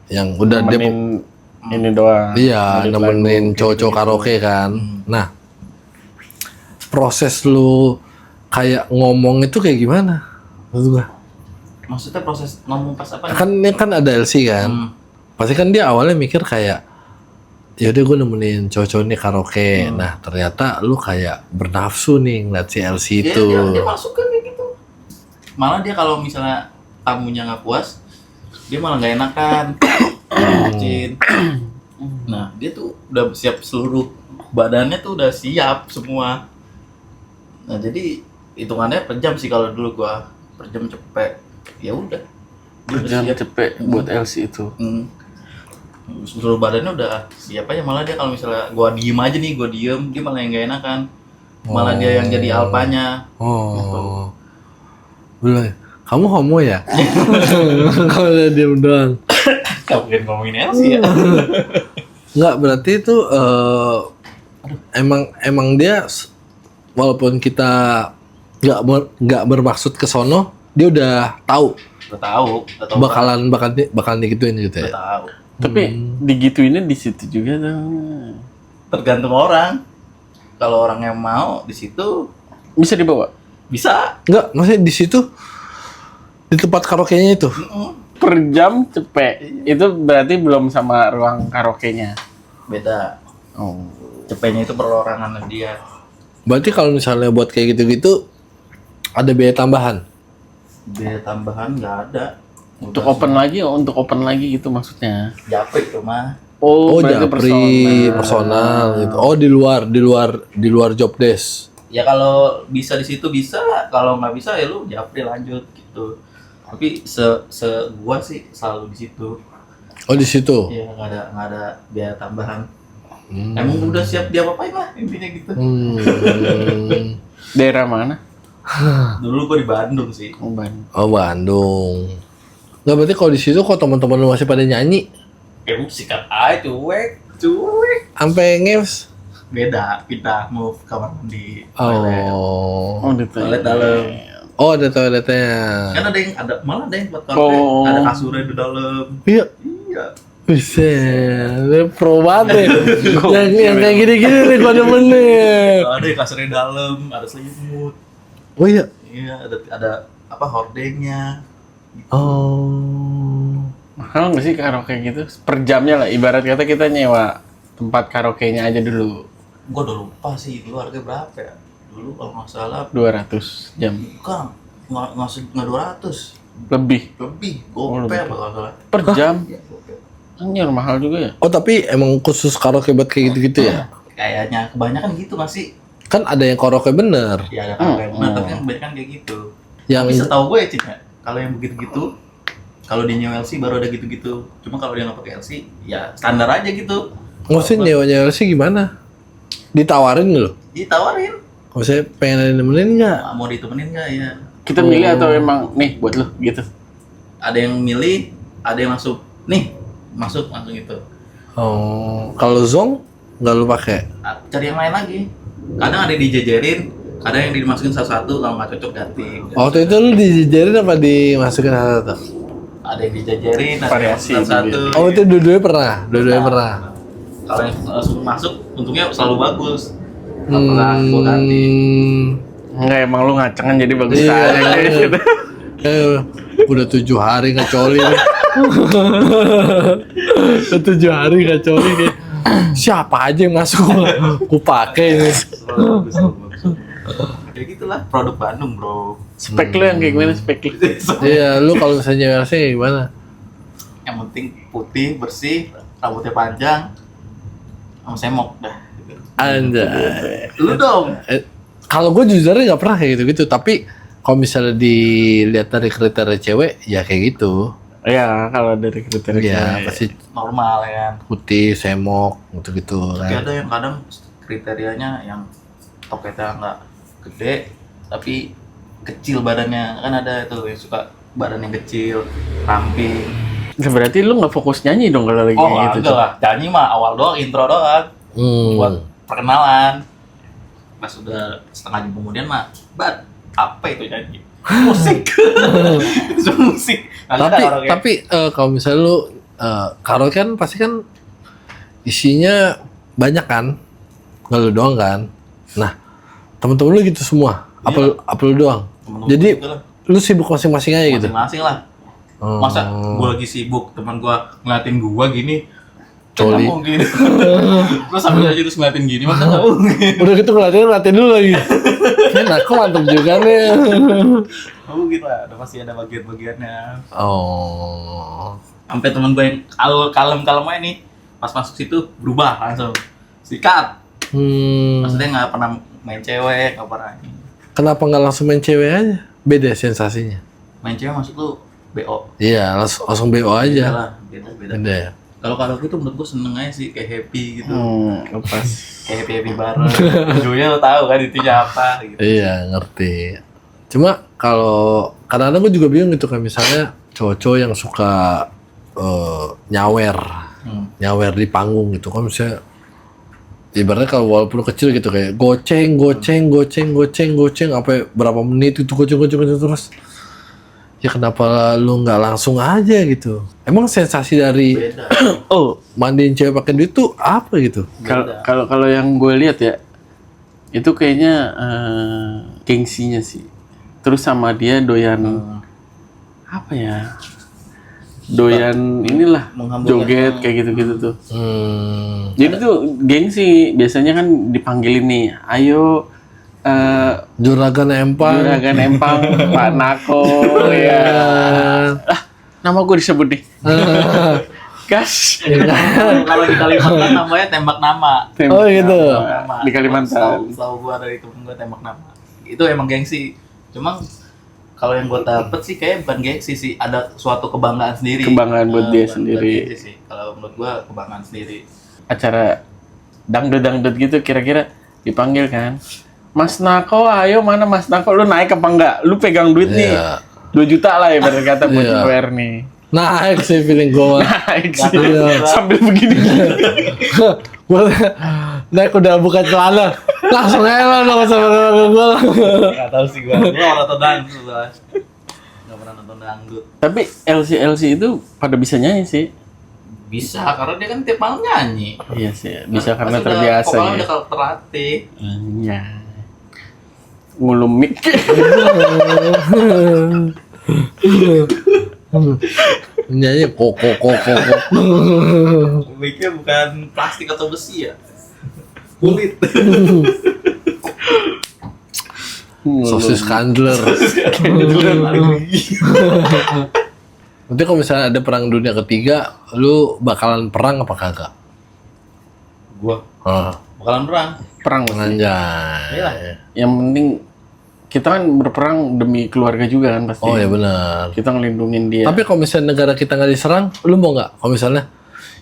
yang udah dia Nemenin ini doang. iya nemenin cowok-cowok karaoke kan. Nah, proses lu kayak ngomong itu kayak gimana? Maksud gua. Maksudnya proses ngomong pas apa? Kan ada LC kan. Pasti kan dia awalnya mikir kayak ya udah gue nemenin cowok-cowok nih karaoke. Nah, ternyata lu kayak bernafsu nih ngeliat si LC itu. Dia masuk kan kayak gitu. Malah dia kalau misalnya tamunya nggak puas, dia malah nggak enakan. Bucin. Nah, dia tuh udah siap, seluruh badannya tuh udah siap semua. Nah, jadi hitungannya per jam sih kalau dulu gua, per jam cepet. Ya udah. Dia udah Jam siap. cepet buat LC itu. Seluruh badannya udah siap aja. Malah dia kalau misalnya gua diem aja nih, gua diem, dia malah yang nggak enakan. Malah dia yang jadi alpanya. Oh. Belum. Kamu homo ya? Kalau udah diem doang. Gak mungkin ngomongin LC ya. Enggak, berarti itu emang dia walaupun kita nggak bermaksud ke sono, dia udah tahu Udah tahu bakal digituin gitu udah ya. tahu. Tapi digituinnya di situ juga dong. Tergantung orang. Kalau orang yang mau di situ Bisa dibawa bisa. Enggak, maksudnya di situ di tempat karaoke-nya itu. per jam cepet. Itu berarti belum sama ruang karaoke-nya. Beda. Oh. Cepetnya itu perorangan dia. Berarti kalau misalnya buat kayak gitu-gitu ada biaya tambahan. Biaya tambahan nggak ada. Untuk open lagi gitu maksudnya. Japrik tuh mah. Oh, berarti japri personal gitu. Oh, di luar job desk. Ya kalau bisa di situ bisa, kalau nggak bisa ya lu japri lanjut gitu. Tapi gua sih selalu di situ. Oh, di situ. Ya nggak ada biaya tambahan. Emang udah siap dia apain lah intinya gitu. Daerah mana? Dulu gua di Bandung sih. Oh, Bandung. Oh, Bandung. Nggak, berarti kalau di situ kok teman-teman lu masih pada nyanyi Kayak sikat aja cuek. sampai ngeus. Beda, kita move kamar mandi. Toilet. Oh. Oh, di Toilet dalam. Oh, ada toiletnya. Kan malah ada yang buat toilet, ada kasurnya di dalam. Iya. Iya. Bisa, pro banget ya. yang kayak gini-gini nih gua demen nih. Ada yang kasurnya di dalam, ada selimut. Oh iya. Iya, ada apa hordengnya. Oh. Mahal nggak sih karaoke gitu? Per jamnya lah, ibarat kata kita nyewa tempat karaoke-nya aja dulu. Gua udah lupa sih dulu harga berapa ya. Dulu kalau nggak salah 200 jam. bukan nggak 200 Lebih. lebih Oh, gope lebih. apa kalau nggak salah. Per jam? Iya, gope. Anjir, mahal juga ya? Oh, tapi emang khusus karaoke buat kayak gitu-gitu ya? Kayaknya kebanyakan gitu nggak sih? Kan ada yang karaoke bener. Ya ada karaoke yang benar, tapi yang kebanyakan kayak gitu. Yang Tapi setahu gue ya Cik, ya, kalau yang begitu-gitu, kalau dia nyewa LC baru ada gitu-gitu. Cuma kalau dia nggak pakai LC, ya standar aja gitu. maksudnya nyewanya sih gimana? Ditawarin nggak lo? Ditawarin, Maksudnya pengen ada nemenin nggak? mau ditemenin nggak ya? Kita milih atau emang nih buat lu gitu? Ada yang milih, ada yang masuk. Nih, masuk langsung itu. Oh, kalau Zong nggak lu pakai? Cari yang lain lagi. Kadang ada yang dijejerin, kadang yang dimasukin satu-satu, kalau nggak cocok ganti. Waktu itu lu dijejerin apa dimasukin satu-satu? Ada yang dijejerin, ada yang Variasi satu-satu. Oh, itu dua-duanya pernah? Dua-duanya pernah? Kalau yang langsung masuk, untungnya selalu bagus. Nggak pernah gue ganti. Enggak, emang lu ngacengan jadi bagus Iya. aja gitu. Udah 7 hari ngecoli nih. Udah 7 hari ngecoli nih. Siapa aja yang masuk ku pakai ini. Kayak gitulah produk Bandung, bro. Spek lu yang kayak gimana spek lu? Iya, lu kalau misalnya rasanya gimana? Yang penting putih, bersih, rambutnya panjang, sama semok dah. Anjay. Lu dong. Kalau gue jujurnya nggak pernah kayak gitu-gitu, tapi kalau misalnya dilihat dari kriteria cewek, ya kayak gitu. Iya, kalau dari kriteria Ya cewek. pasti Normal ya kan. putih, semok, gitu-gitu Tapi kan. ada yang kadang kriterianya yang toketnya nggak gede, tapi kecil badannya. Kan ada tuh yang suka badan yang kecil, ramping. Nah, berarti lu nggak fokus nyanyi dong kalau lagi Oh kayak gitu. enggak lah, nyanyi mah awal doang, intro doang. Buat perkenalan. Pas udah setengah jam kemudian mah, apa itu nyanyi? Musik. Itu musik. Nah, Tapi kalau misalnya lu karaoke kan pasti kan isinya banyak kan, nggak lu doang kan. Nah temen-temen lu gitu semua, apa lu doang? Temen-temen Jadi gitu lah. lu sibuk masing-masing aja gitu. Masing-masing lah. Oh. Masa gua lagi sibuk, teman gua ngeliatin gua gini, Coli. nggak mungkin. Gua sambil aja terus ngeliatin gini, masa nggak mungkin. Udah gitu ngeliatin dulu lagi. Kan aku mantep juga nih. Nggak mungkin lah, udah pasti ada bagian-bagiannya. Oh. Sampai temen gua yang kalem-kalem aja nih, pas masuk situ berubah langsung. Sikat. Maksudnya nggak pernah main cewek, nggak pernah ini. Kenapa nggak langsung main cewek aja? Beda sensasinya. Main cewek masuk tuh BO. Iya, langsung BO Beda aja. lah, beda. Beda ya. Kalau karaoke tuh menurut gua seneng aja sih, kayak happy gitu. Lepas. Kayak happy bareng. Ujungnya lo tahu kan intinya apa gitu. Iya, ngerti. Cuma kalau kadang-kadang gue juga bingung gitu kan, misalnya cowok-cowok yang suka nyawer di panggung gitu kan, misalnya ibaratnya kalau walaupun kecil gitu kayak goceng apa berapa menit itu goceng terus. Ya kenapa lu nggak langsung aja gitu? Emang sensasi dari Beda. mandiin cewek pakai duit tuh apa gitu? Kalau yang gue lihat ya, itu kayaknya gengsinya sih. Terus sama dia doyan apa ya? Doyan inilah Menghamburkan joget kayak gitu-gitu tuh. Jadi Jadi tuh gengsi biasanya kan dipanggilin nih, ayo Juragan Empang. Juragan Empang, Pak Nako, ya. Nama gue disebut nih. Gas. Kalau di Kalimantan namanya tembak nama. Oh gitu. Nama. Di Kalimantan. Tahu gua dari temen gua tembak nama. Itu emang gengsi. Cuma kalau yang gua dapet sih kayak bukan gengsi sih, ada suatu kebanggaan sendiri. Kebanggaan buat dia Bukan sendiri. gengsi sih. Kalau menurut gua kebanggaan sendiri. Acara dangdut gitu kira-kira dipanggil kan. Mas Nako, ayo mana Mas Nako, lu naik apa enggak? Lu pegang duit nih. Iya. 2 juta lah ibarat kata buat Iya. bayar nih. Naik sih feeling gue. Naik sih. Iya. Sambil begini. Gue naik udah buka celana, langsung aja lah dong sama gue. Enggak tahu sih gua. Gua orang nonton dangdut lah. Enggak pernah nonton dangdut. Tapi LC itu pada bisa nyanyi sih. Bisa karena dia kan tiap malam nyanyi. Iya sih, bisa karena Pasti terbiasa udah, ya. udah kalau terlatih. Iya. Ngulum mic. Nyanyi kok. Mic-nya bukan plastik atau besi ya. Kulit. Sosis Candler. Nanti kalau misalnya ada perang dunia ketiga, lu bakalan perang apa kagak? Gua bakalan perang. Perang pasti. Anjay. Iya. Yang penting kita kan berperang demi keluarga juga kan pasti. Oh ya benar. Kita ngelindungin dia. Tapi kalau misalnya negara kita nggak diserang, lu mau nggak? Kalau misalnya,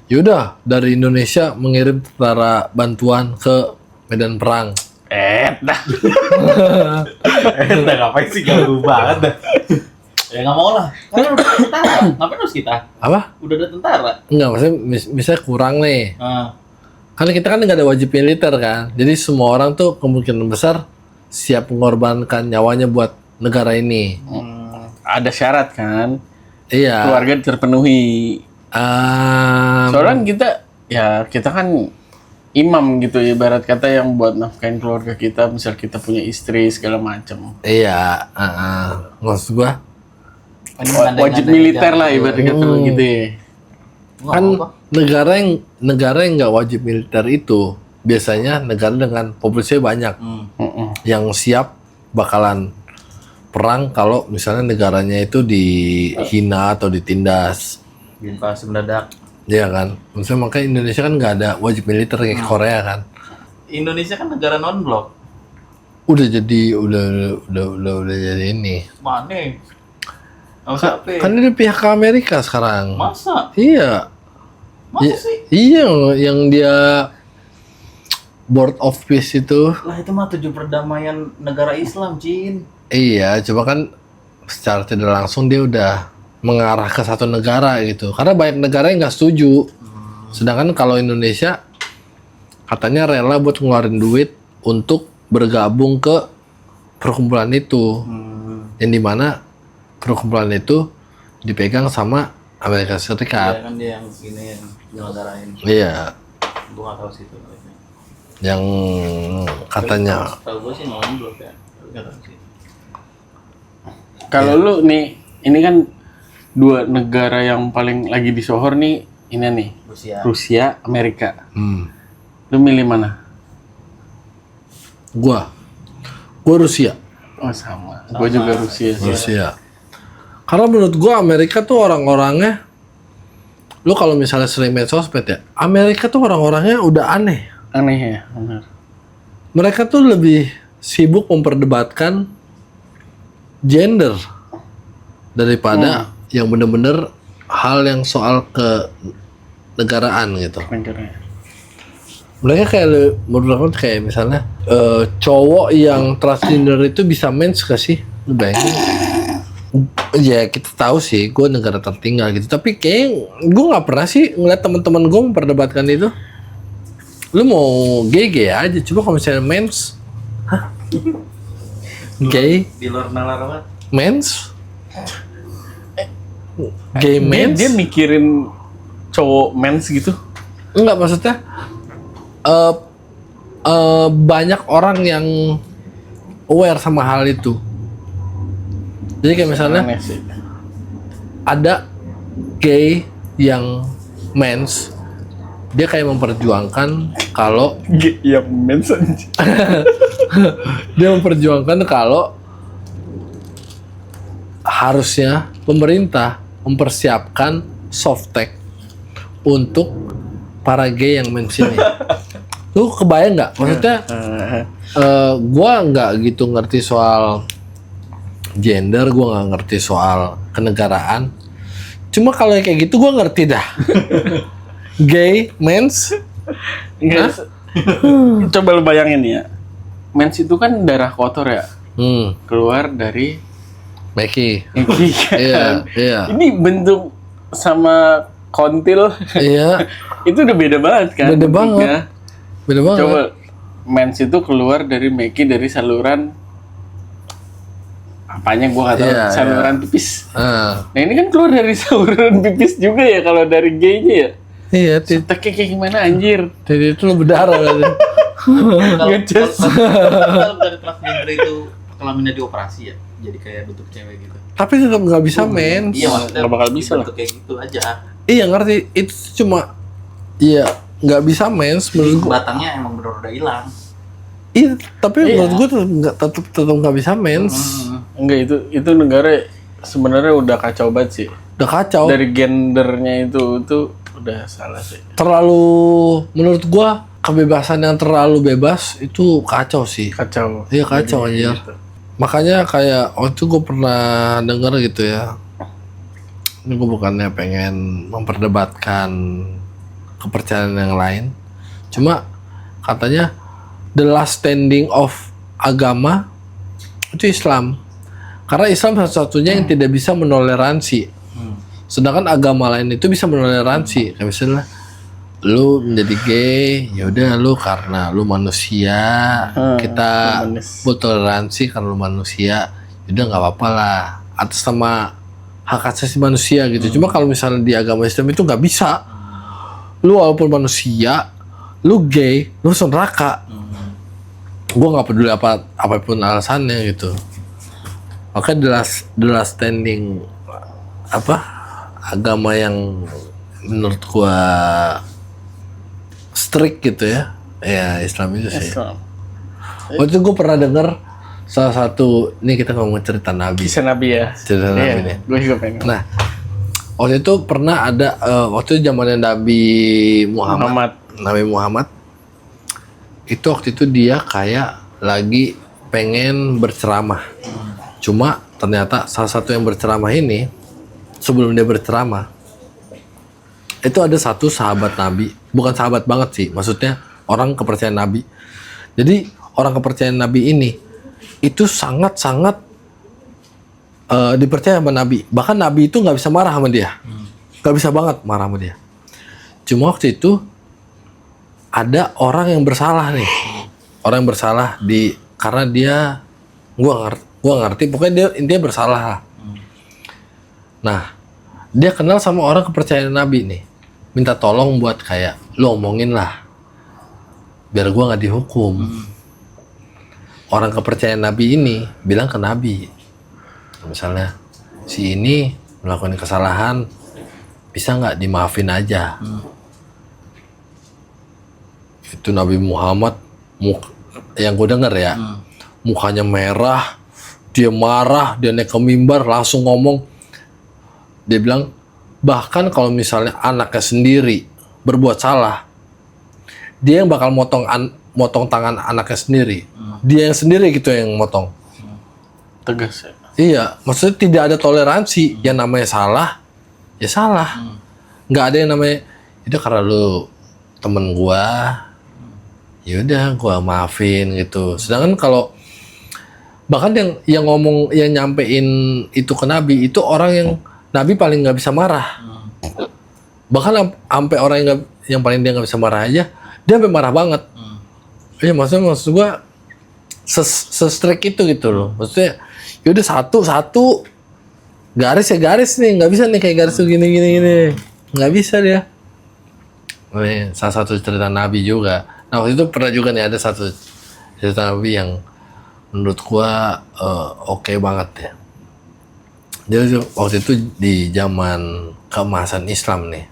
yaudah dari Indonesia mengirim tentara bantuan ke medan perang. Dah. Udah ngapain sih ganggu banget dah. Ya nggak mau lah. Kan udah ada tentara. Ngapain harus kita? Apa? Udah ada tentara. Enggak, maksudnya misalnya kurang nih. Karena kita kan nggak ada wajib militer kan. Jadi semua orang tuh kemungkinan besar siap mengorbankan nyawanya buat negara ini. Ada syarat kan. Iya. Keluarga terpenuhi. Soalnya kita kan imam gitu ibarat kata yang buat nafkahin keluarga kita, misal kita punya istri segala macam. Iya, maksud gua Wajib militer lah ibaratnya gitu ya. Kan negara yang nggak wajib militer itu biasanya negara dengan populasi banyak yang siap bakalan perang kalau misalnya negaranya itu dihina atau ditindas. Invasi mendadak. Iya kan, maksudnya makanya Indonesia kan nggak ada wajib militer kayak Korea kan. Indonesia kan negara non blok. Udah jadi ini. Mana? Kan ini pihak ke Amerika sekarang. Masa? Iya. Masa sih? Iya, yang dia Board of Peace itu. Lah itu mah tujuh perdamaian negara Islam, Cin. Iya, coba kan secara tidak langsung dia udah mengarah ke satu negara gitu. Karena banyak negara yang nggak setuju. Sedangkan kalau Indonesia katanya rela buat ngeluarin duit untuk bergabung ke perkumpulan itu. Yang dimana perkumpulan itu dipegang sama Amerika Iya Serikat. kan dia yang ini yang nyelenggarain. Iya, Gua nggak tahu sih itu. yang katanya. Tahu gua sih non blok ya. Tapi nggak tahu sih. Kalau lu nih, ini kan dua negara yang paling lagi disohor nih, ini nih, Rusia, Amerika. Lu milih mana? Gua Rusia. Oh sama. Gua juga Rusia sih. Rusia. Karena menurut gua Amerika tuh orang-orangnya, lu kalau misalnya sering main sosmed ya, Amerika tuh orang-orangnya udah aneh. Aneh ya, benar. Mereka tuh lebih sibuk memperdebatkan gender daripada yang bener-bener hal yang soal kenegaraan gitu. Negaranya. Mereka menurut aku kayak misalnya cowok yang transgender itu bisa mens gak sih? Lu bayangin? Ya kita tahu sih, gue negara tertinggal gitu. Tapi kayak gue nggak pernah sih ngeliat teman-teman gue memperdebatkan itu. Lu mau gay aja, coba kalau misalnya mens, hah? Gay? Di luar nalar apa? Mens? Gay mens? Dia mikirin cowok mens gitu? Enggak, maksudnya banyak orang yang aware sama hal itu. Jadi kayak misalnya Aneh sih. ada gay yang mens, dia kayak memperjuangkan kalau Yang mens aja. dia memperjuangkan kalau harusnya pemerintah mempersiapkan softtek untuk para gay yang mens ini. Lu kebayang nggak? Maksudnya gua nggak gitu ngerti soal gender, gue nggak ngerti soal kenegaraan. Cuma kalau kayak gitu gue ngerti dah. Gay, mens. Coba lu bayangin ya. Mens itu kan darah kotor ya. Keluar dari Becky. kan. Iya. Ini bentuk sama kontil. Iya. Itu udah beda banget kan. Beda banget. Coba mens itu keluar dari Meki dari saluran apanya gua nggak tahu, saluran pipis. Nah ini kan keluar dari saluran pipis juga ya kalau dari gay-nya ya. Iya, Soteknya kayak gimana anjir? jadi itu lo berdarah kan. Kalau dari transgender itu kelaminnya dioperasi ya, jadi kayak bentuk cewek gitu. Tapi tetap nggak bisa mens. Iya maksudnya Nggak bakal bisa bentuk kayak gitu aja. Iya ngerti. Itu cuma iya nggak bisa mens menurut gua. Batangnya emang bener udah hilang. Iya, tapi menurut gua tetap nggak bisa mens. Enggak, itu negara sebenarnya udah kacau banget sih. Udah kacau. Dari gendernya itu udah salah sih. Terlalu menurut gua kebebasan yang terlalu bebas itu kacau sih. Kacau. Iya kacau aja. Gitu. Makanya kayak waktu gue pernah denger gitu ya. Ini gue bukannya pengen memperdebatkan kepercayaan yang lain. Cuma katanya the last standing of agama itu Islam. Karena Islam satu-satunya yang tidak bisa menoleransi. Sedangkan agama lain itu bisa menoleransi. Kayak misalnya lu menjadi gay, ya udah lu karena lu manusia, kita bertoleransi karena lu manusia, udah nggak apa-apa lah atas nama hak asasi manusia gitu. Cuma kalau misalnya di agama Islam itu nggak bisa, lu walaupun manusia, lu gay, lu masuk neraka. Gue nggak peduli apapun alasannya gitu. Makanya the last standing agama yang menurut gua strict gitu ya. Ya Islam itu sih. Islam. Waktu itu gue pernah denger salah satu, ini kita ngomong cerita Nabi. Kisah Nabi ya. Cerita Nabi nih. Gue juga pengen. Nah, waktu itu pernah ada waktu itu zamannya Nabi Muhammad. Nabi Muhammad. Itu waktu itu dia kayak lagi pengen berceramah. Cuma ternyata salah satu yang berceramah ini sebelum dia berceramah itu ada satu sahabat Nabi, bukan sahabat banget sih, maksudnya orang kepercayaan Nabi. Jadi orang kepercayaan Nabi ini itu sangat-sangat dipercaya sama Nabi. Bahkan Nabi itu nggak bisa marah sama dia, nggak bisa banget marah sama dia. Cuma waktu itu ada orang yang bersalah nih, orang yang bersalah karena dia, gua ngerti, pokoknya dia intinya bersalah lah. Nah, dia kenal sama orang kepercayaan Nabi nih, minta tolong buat kayak lo omongin lah biar gua nggak dihukum. Orang kepercayaan Nabi ini bilang ke Nabi, misalnya si ini melakukan kesalahan, bisa nggak dimaafin aja. Itu Nabi Muhammad yang gue denger ya, mukanya merah, dia marah, dia naik ke mimbar langsung ngomong, dia bilang bahkan kalau misalnya anaknya sendiri berbuat salah, dia yang bakal motong tangan anaknya sendiri. Dia yang sendiri gitu yang motong. Tegas ya. Iya, maksudnya tidak ada toleransi. Yang namanya salah, ya salah. Nggak ada yang namanya itu karena lu temen gua, ya udah gua maafin gitu. Sedangkan kalau bahkan yang ngomong, yang nyampein itu ke Nabi itu orang yang Nabi paling nggak bisa marah. Bahkan sampai orang yang paling dia nggak bisa marah aja, dia sampai marah banget. Iya, maksud gua se-strict itu gitu loh. Maksudnya yaudah satu garis ya garis nih, nggak bisa nih kayak garis tuh gini nggak bisa dia. Ini salah satu cerita Nabi juga. Nah waktu itu pernah juga nih ada satu cerita Nabi yang menurut gua oke banget ya. Jadi waktu itu di zaman keemasan Islam nih,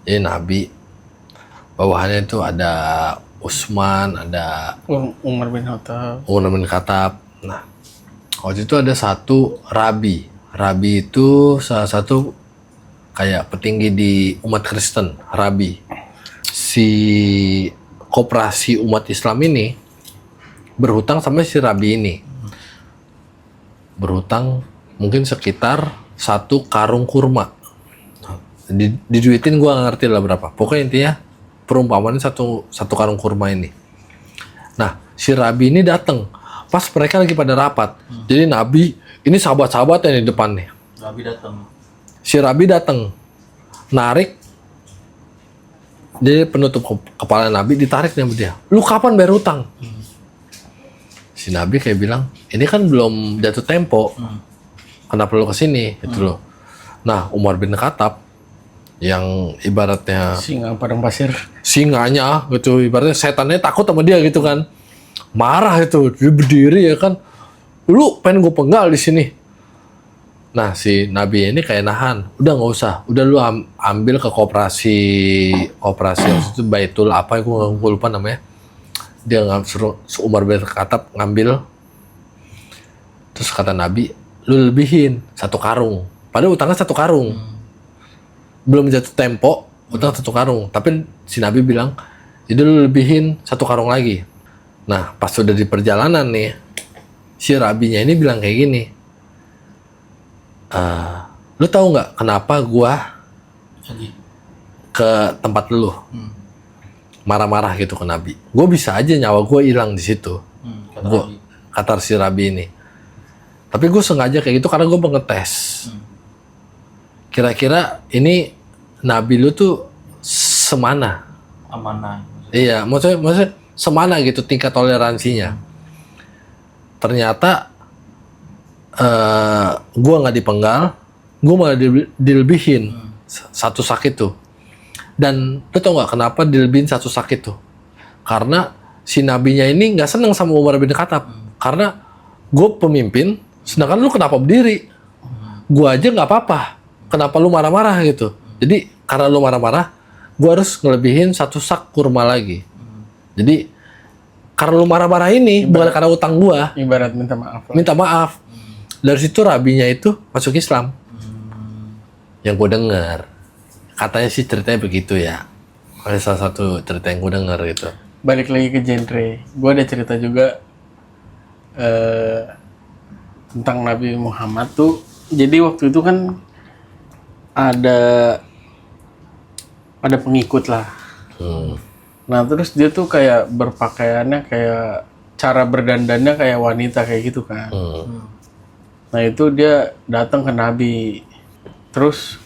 jadi Nabi bawahannya itu ada Utsman, ada Umar bin Khattab. Nah, waktu itu ada satu rabi. Rabi itu salah satu kayak petinggi di umat Kristen, rabi. Si koperasi umat Islam ini berhutang sama si rabi ini. Berhutang mungkin sekitar 1 karung kurma. Diduitin gua nggak ngerti lah berapa. Pokoknya intinya perumpamaan satu karung kurma ini. Nah, si rabi ini datang pas mereka lagi pada rapat. Jadi Nabi ini sahabat-sahabatnya di depan nih. Nabi datang. Si rabi datang, narik. Jadi penutup kepala Nabi ditarik sama dia. Lu kapan bayar hutang? Si Nabi kayak bilang, ini kan belum jatuh tempo. Kenapa lu kesini? Itu loh. Nah, Umar bin Khattab yang ibaratnya Singa padang pasir. Singanya gitu, ibaratnya setannya takut sama dia gitu kan, marah itu, dia berdiri ya kan, lu pengen gue penggal di sini. Nah si Nabi ini kayak nahan, udah nggak usah, udah lu ambil ke koperasi itu Baitul apa, gue lupa namanya. Dia suruh Umar bin Khattab ngambil, terus kata Nabi, lu lebihin 1 karung, padahal utangnya 1 karung. Belum jatuh tempo, utang 1 karung. Tapi si Nabi bilang, jadi lu lebihin 1 karung lagi. Nah, pas sudah di perjalanan nih, si rabinya ini bilang kayak gini, lu tahu nggak kenapa gua ke tempat lu? Marah-marah gitu ke Nabi. Gue bisa aja nyawa gue hilang di situ. Kata si rabi ini. Tapi gue sengaja kayak gitu karena gue mengetes. Kira-kira ini Nabi lu tuh semana? Amanah. Iya, maksudnya semana gitu tingkat toleransinya. Ternyata gue nggak dipenggal, gue malah dilebihin 1 sak itu. Dan lu tau nggak kenapa dilebihin 1 sak itu? Karena si nabinya ini nggak seneng sama Umar bin Khattab. Karena gue pemimpin, sedangkan lu kenapa berdiri? Gue aja nggak apa-apa. kenapa lu marah-marah gitu. Jadi karena lu marah-marah, gue harus ngelebihin 1 sak kurma lagi. Jadi karena lu marah-marah ini bukan karena utang gue, Ibarat minta maaf lah. minta maaf. Dari situ rabinya itu masuk Islam. Yang gue denger, katanya sih ceritanya begitu ya. Ada salah satu cerita yang gue denger gitu. Balik lagi ke genre. Gue ada cerita juga tentang Nabi Muhammad tuh. Jadi waktu itu kan ada pengikut lah. Nah terus dia tuh kayak berpakaiannya kayak cara berdandannya kayak wanita kayak gitu kan. Nah itu dia datang ke Nabi, terus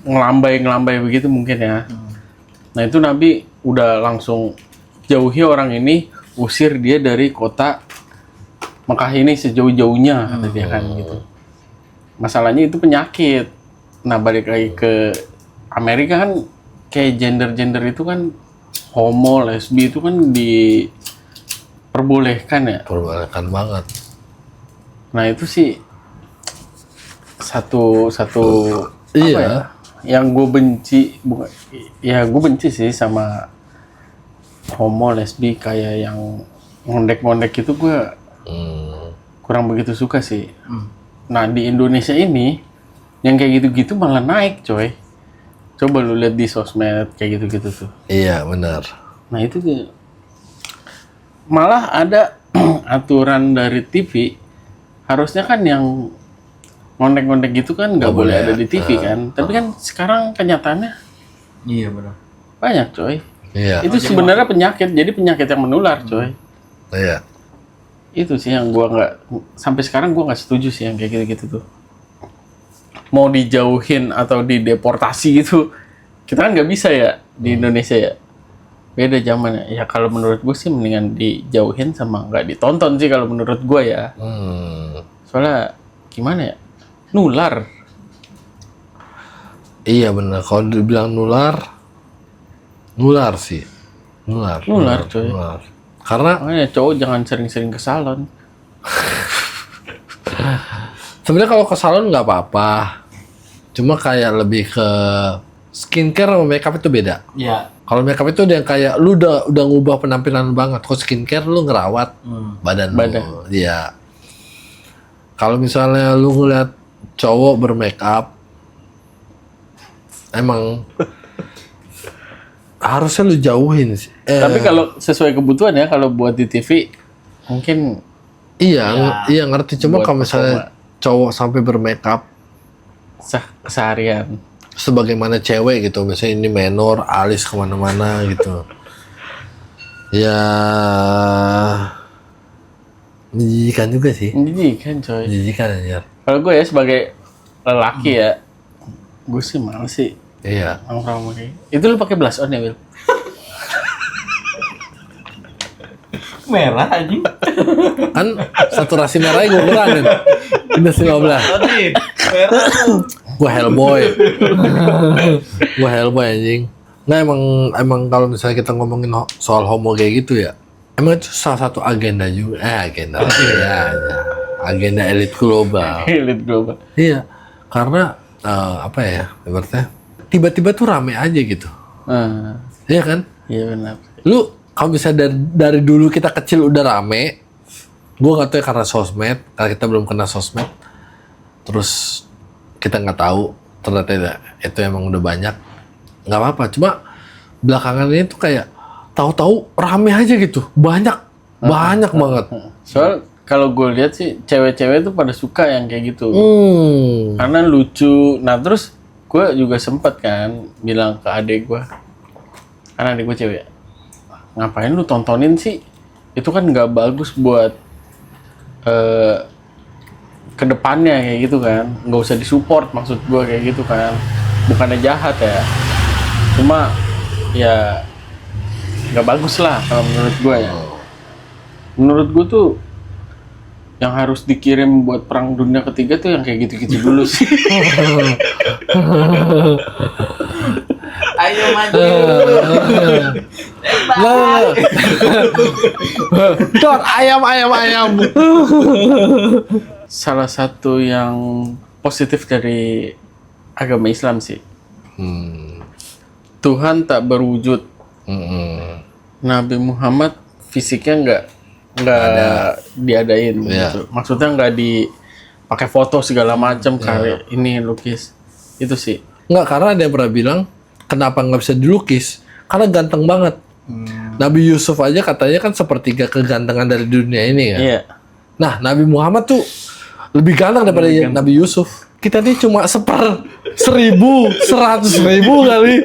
ngelambai begitu mungkin ya. Nah itu Nabi udah langsung jauhi orang ini, usir dia dari kota Mekah ini sejauh-jauhnya kata dia kan gitu. Masalahnya itu penyakit. Nah balik lagi ke Amerika kan kayak gender itu kan homo, lesbi itu kan diperbolehkan ya. Perbolehkan banget. Nah itu sih satu Iya. apa ya? Yang gue benci gue benci sih sama homo, lesbi kayak yang ngondek-ngondek itu gue kurang begitu suka sih. Nah di Indonesia ini yang kayak gitu-gitu malah naik coy. Coba lu lihat di sosmed kayak gitu-gitu tuh. Iya benar. Nah itu tuh malah ada aturan dari TV, harusnya kan yang ngondek-ngondek gitu kan nggak boleh ada di TV kan. Tapi kan sekarang kenyataannya Iya benar. banyak coy. Iya. Itu sebenarnya penyakit, jadi penyakit yang menular coy. Iya. Itu sih yang gua nggak, sampai sekarang gua nggak setuju sih yang kayak gitu-gitu tuh. Mau dijauhin atau dideportasi gitu, kita kan nggak bisa ya di Indonesia ya. Beda zamannya. Ya kalau menurut gue sih mendingan dijauhin sama nggak ditonton sih kalau menurut gue ya. Soalnya gimana ya? Nular. Iya benar. Kalau dibilang nular sih. Nular Coy. Nular. Karena Makanya cowok jangan sering-sering ke salon. sebenarnya kalau ke salon nggak apa-apa. Cuma kayak lebih ke skincare sama makeup itu beda. Iya. Kalau makeup itu udah yang kayak lu udah ngubah penampilan banget. Kalau skincare lu ngerawat badan lu. Iya. Kalau misalnya lu ngeliat cowok bermakeup, emang harusnya lu jauhin sih. Tapi kalau sesuai kebutuhan ya, kalau buat di TV mungkin iya ngerti. Cuma buat kalau misalnya cowok sampai bermakeup keseharian. sebagaimana cewek gitu, misalnya ini menor, alis kemana-mana gitu. Ya menjijikan juga sih. Menjijikan coy. Menjijikan aja. Kalau gue ya sebagai lelaki ya, gue sih males sih Iya. nongkrong sama kayak. Itu lu pakai blush on ya, Wil? Merah anjing. Kan saturasi merahnya gue kurangin. Minus 15. Tadi merah. Gue hellboy anjing. Nah emang kalau misalnya kita ngomongin soal homo kayak gitu ya, emang itu salah satu agenda juga. Agenda elit global. Elit global. Iya, karena apa ya, ibaratnya tiba-tiba tuh rame aja gitu. Iya kan? Iya benar. Lu kalau bisa dari dulu kita kecil udah rame, gue nggak tahu ya karena sosmed, karena kita belum kena sosmed, terus kita nggak tahu ternyata itu emang udah banyak, nggak apa-apa. Cuma belakangan ini tuh kayak tahu-tahu rame aja gitu, banyak banget. Soal kalau gue lihat sih cewek-cewek tuh pada suka yang kayak gitu, karena lucu. Nah terus gue juga sempet kan bilang ke adik gue, karena adik gue cewek, ngapain lu tontonin sih? Itu kan nggak bagus buat kedepannya kayak gitu kan, nggak usah disupport maksud gue kayak gitu kan. Bukannya jahat ya, cuma ya nggak bagus lah kalau menurut gue ya. Menurut gue tuh yang harus dikirim buat perang dunia ketiga tuh yang kayak gitu-gitu dulu sih. Ayo maju. Dor, ayam. Salah satu yang positif dari agama Islam sih. Hmm. Tuhan tak berwujud. Mm-mm. Nabi Muhammad fisiknya nggak diadain Iya. gitu. Maksudnya nggak dipakai foto segala macam karya ini lukis. Itu sih. Nggak, karena ada yang pernah bilang kenapa nggak bisa dilukis? Karena ganteng banget. Nabi Yusuf aja katanya kan sepertiga kegantengan dari dunia ini ya. Iya. Nah, Nabi Muhammad tuh lebih ganteng daripada Nabi Yusuf. Kita ini cuma 1/1000, 100.000 kali.